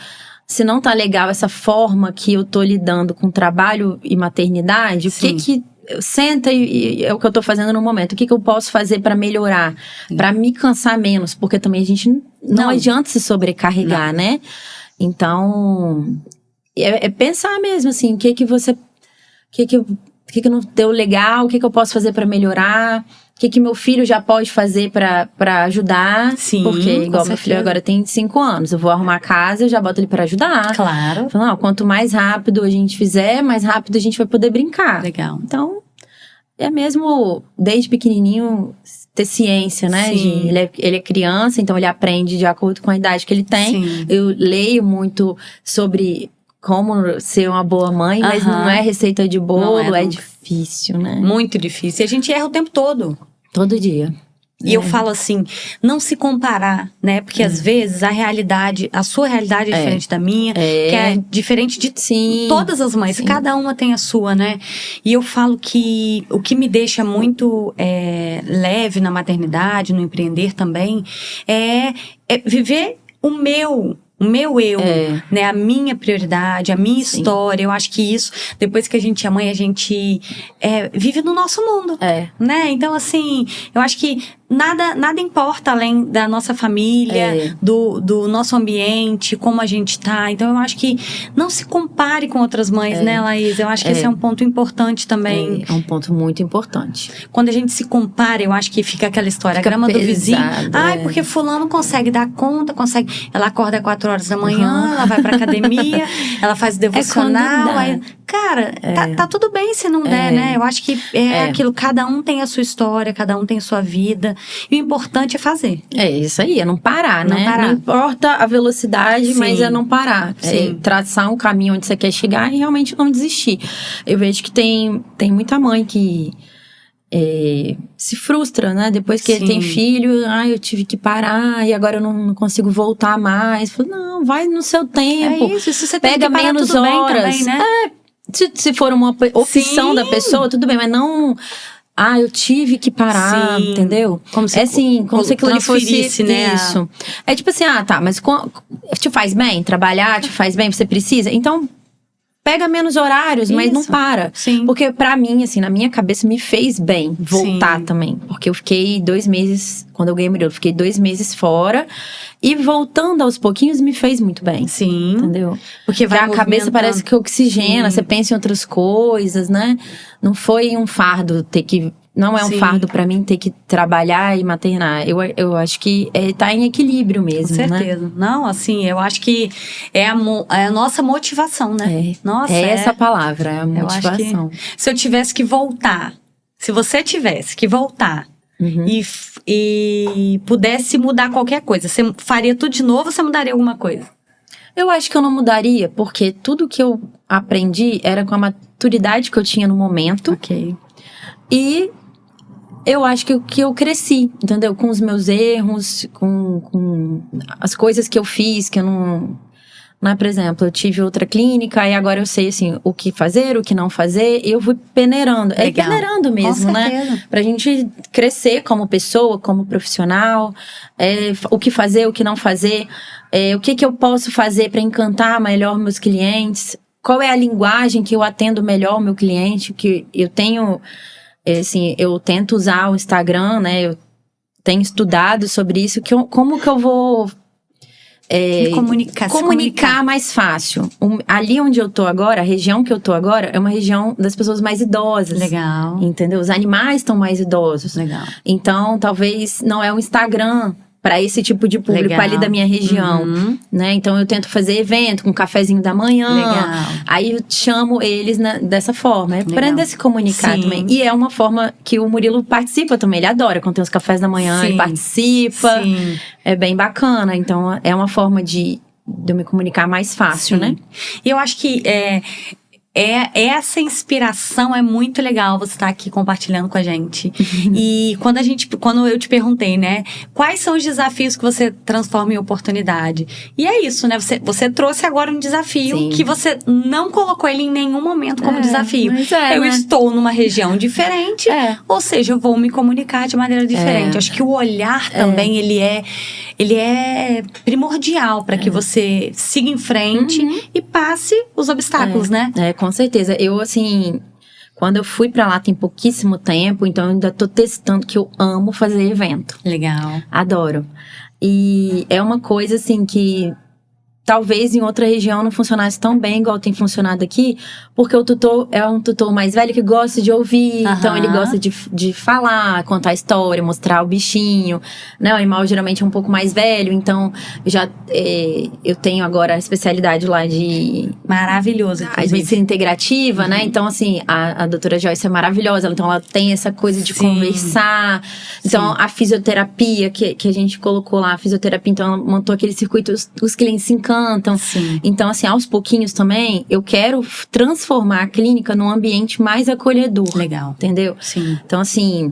se não tá legal essa forma que eu tô lidando com trabalho e maternidade, o que senta e é o que eu tô fazendo no momento. O que eu posso fazer pra melhorar? Pra me cansar menos, porque também a gente não adianta se sobrecarregar, né? Então, é pensar mesmo, assim, o que não deu legal, o que eu posso fazer pra melhorar, o que meu filho já pode fazer pra ajudar. Sim, porque, igual meu filho agora tem 5 anos, eu vou arrumar a casa, eu já boto ele pra ajudar. Claro. Falo, quanto mais rápido a gente fizer, mais rápido a gente vai poder brincar. Legal. Então, é mesmo, desde pequenininho, ter ciência, né? Ele é criança, então ele aprende de acordo com a idade que ele tem. Sim. Eu leio muito sobre como ser uma boa mãe, mas não é receita de bolo, é difícil, né? Muito difícil. E a gente erra o tempo todo. Todo dia. E eu falo assim, não se comparar, né? Porque às vezes a sua realidade é diferente da minha, que é diferente de todas as mães. Sim. Cada uma tem a sua, né? E eu falo que o que me deixa muito leve na maternidade, no empreender também, é viver o meu eu, né? A minha prioridade, a minha história. Eu acho que isso, depois que a gente é mãe, a gente vive no nosso mundo, né? Então, assim, eu acho que nada importa além da nossa família, do nosso ambiente, como a gente tá. Então, eu acho que não se compare com outras mães, né, Laís? Eu acho que esse é um ponto importante também. É um ponto muito importante. Quando a gente se compara, eu acho que fica aquela história, a grama do vizinho. Porque fulano consegue dar conta, ela acorda às 4 horas da manhã, ela vai pra academia, ela faz o devocional. Cara, tá tudo bem se não der, né? Eu acho que aquilo, cada um tem a sua história, cada um tem a sua vida. E o importante é fazer. É isso aí, é não parar, né? Não importa a velocidade, mas é não parar. É traçar um caminho onde você quer chegar e realmente não desistir. Eu vejo que tem muita mãe que se frustra, né? Depois que tem filho, eu tive que parar e agora eu não consigo voltar mais. Falo, não, vai no seu tempo. É isso, se você pega tem que parar, menos tudo horas. Bem também, né? Se for uma opção da pessoa, tudo bem, mas não... eu tive que parar, entendeu? Como se aquilo fosse, né? Isso. É tipo assim, mas te faz bem? Trabalhar te faz bem? Você precisa? Então, pega menos horários, mas não para. Sim. Porque pra mim, assim, na minha cabeça, me fez bem voltar também. Porque eu fiquei 2 meses, quando eu ganhei o Murilo, eu fiquei 2 meses fora. E voltando aos pouquinhos, me fez muito bem. Sim. Entendeu? Porque a cabeça parece que oxigena, você pensa em outras coisas, né? Não foi um fardo ter que... Não é um fardo pra mim ter que trabalhar e maternar. Eu acho que tá em equilíbrio mesmo, né? Com certeza. Né? Não, assim, eu acho que é a nossa motivação, né? Nossa, essa a palavra, é a motivação. Se eu tivesse que voltar, se você tivesse que voltar e pudesse mudar qualquer coisa, você faria tudo de novo ou você mudaria alguma coisa? Eu acho que eu não mudaria, porque tudo que eu aprendi era com a maturidade que eu tinha no momento. Ok. E eu acho que eu cresci, entendeu? Com os meus erros, com as coisas que eu fiz, que eu não... Né? Por exemplo, eu tive outra clínica e agora eu sei, assim, o que fazer, o que não fazer. E eu fui peneirando. Legal. É peneirando mesmo, né? Pra gente crescer como pessoa, como profissional. O que fazer, o que não fazer. O que eu posso fazer pra encantar melhor meus clientes. Qual é a linguagem que eu atendo melhor o meu cliente. Que eu tenho... assim, eu tento usar o Instagram, né? Eu tenho estudado sobre isso. Como que eu vou... comunicar mais fácil. Ali onde eu tô agora, a região que eu tô agora, é uma região das pessoas mais idosas. Legal. Entendeu? Os animais estão mais idosos. Legal. Então, talvez não é um Instagram para esse tipo de público ali da minha região, né? Então, eu tento fazer evento com um cafezinho da manhã. Legal. Aí, eu chamo eles dessa forma. É aprender a se comunicar também. E é uma forma que o Murilo participa também. Ele adora quando tem os cafés da manhã, ele participa. Sim. É bem bacana. Então, é uma forma de eu me comunicar mais fácil, né? E eu acho que essa inspiração é muito legal você estar aqui compartilhando com a gente. E quando eu te perguntei, né, quais são os desafios que você transforma em oportunidade? E é isso, né? Você trouxe agora um desafio que você não colocou ele em nenhum momento como desafio. Eu estou numa região diferente, ou seja, eu vou me comunicar de maneira diferente. Acho que o olhar também, ele é primordial para que você siga em frente e passe os obstáculos, né? Com certeza. Eu, assim, quando eu fui pra lá tem pouquíssimo tempo, então eu ainda tô testando, que eu amo fazer evento. Legal. Adoro. E é uma coisa, assim, que talvez em outra região não funcionasse tão bem igual tem funcionado aqui, porque o tutor é um tutor mais velho que gosta de ouvir, então ele gosta de falar, contar a história, mostrar o bichinho, né? O animal geralmente é um pouco mais velho, então eu tenho agora a especialidade lá de... Maravilhoso, A medicina integrativa, né? Então, assim, a doutora Joyce é maravilhosa, então ela tem essa coisa de conversar. Então, a fisioterapia que a gente colocou lá, a fisioterapia, então ela montou aquele circuito, os clientes se encantam. Sim. Então, assim, aos pouquinhos também, eu quero transformar a clínica num ambiente mais acolhedor. Legal. Entendeu? Sim. Então, assim...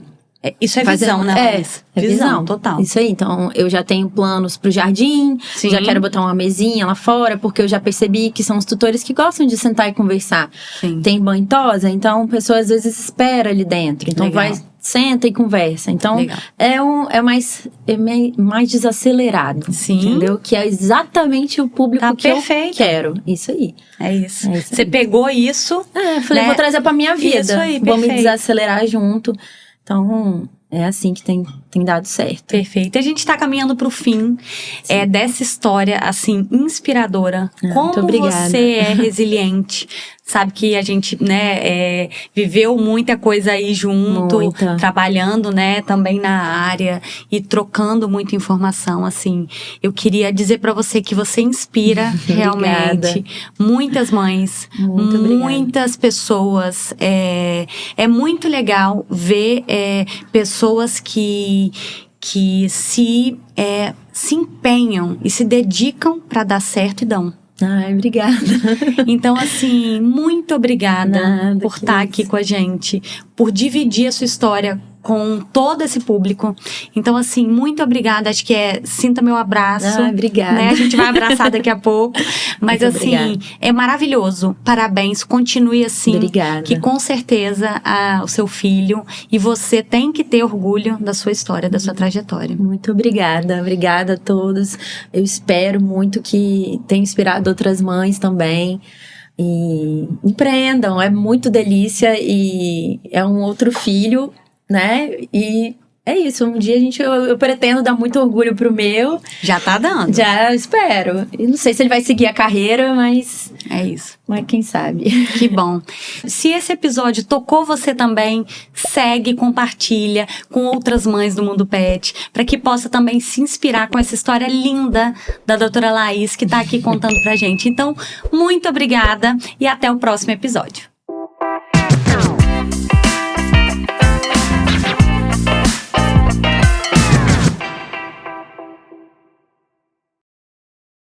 Isso é visão, né? É visão, total. Isso aí, então eu já tenho planos pro jardim, já quero botar uma mesinha lá fora, porque eu já percebi que são os tutores que gostam de sentar e conversar. Sim. Tem banho e tosa, então a pessoa às vezes espera ali dentro, então senta e conversa. Então é mais desacelerado, entendeu? Que é exatamente o público que eu quero. Isso aí. É isso. Você pegou isso. Falei, vou trazer pra minha vida. Isso aí, vou me desacelerar junto. Então, é assim que tem dado certo. Perfeito. A gente tá caminhando pro fim dessa história, assim, inspiradora. Como você é resiliente. Sabe que a gente, né, viveu muita coisa aí junto. Trabalhando, né, também na área. E trocando muita informação, assim. Eu queria dizer pra você que você inspira realmente. Muitas mães. Muitas pessoas. É muito legal ver pessoas que se empenham e se dedicam para dar certo e dão. Ai, obrigada. Então, assim, muito obrigada por estar aqui com a gente, por dividir a sua história com todo esse público. Então, assim, muito obrigada. Acho que sinta meu abraço. Obrigada. Né? A gente vai abraçar daqui a pouco. Mas, muito assim, obrigada. É maravilhoso. Parabéns. Continue assim. Obrigada. Que com certeza o seu filho e você tem que ter orgulho da sua história, da sua trajetória. Muito obrigada. Obrigada a todos. Eu espero muito que tenha inspirado outras mães também. E empreendam. É muito delícia e é um outro filho, né? E é isso, um dia eu pretendo dar muito orgulho pro meu. Já tá dando. Já espero. E não sei se ele vai seguir a carreira, mas... É isso. Mas quem sabe. Que bom. Se esse episódio tocou você também, segue, compartilha com outras mães do Mundo Pet, para que possa também se inspirar com essa história linda da doutora Laís, que tá aqui contando pra gente. Então, muito obrigada e até o próximo episódio.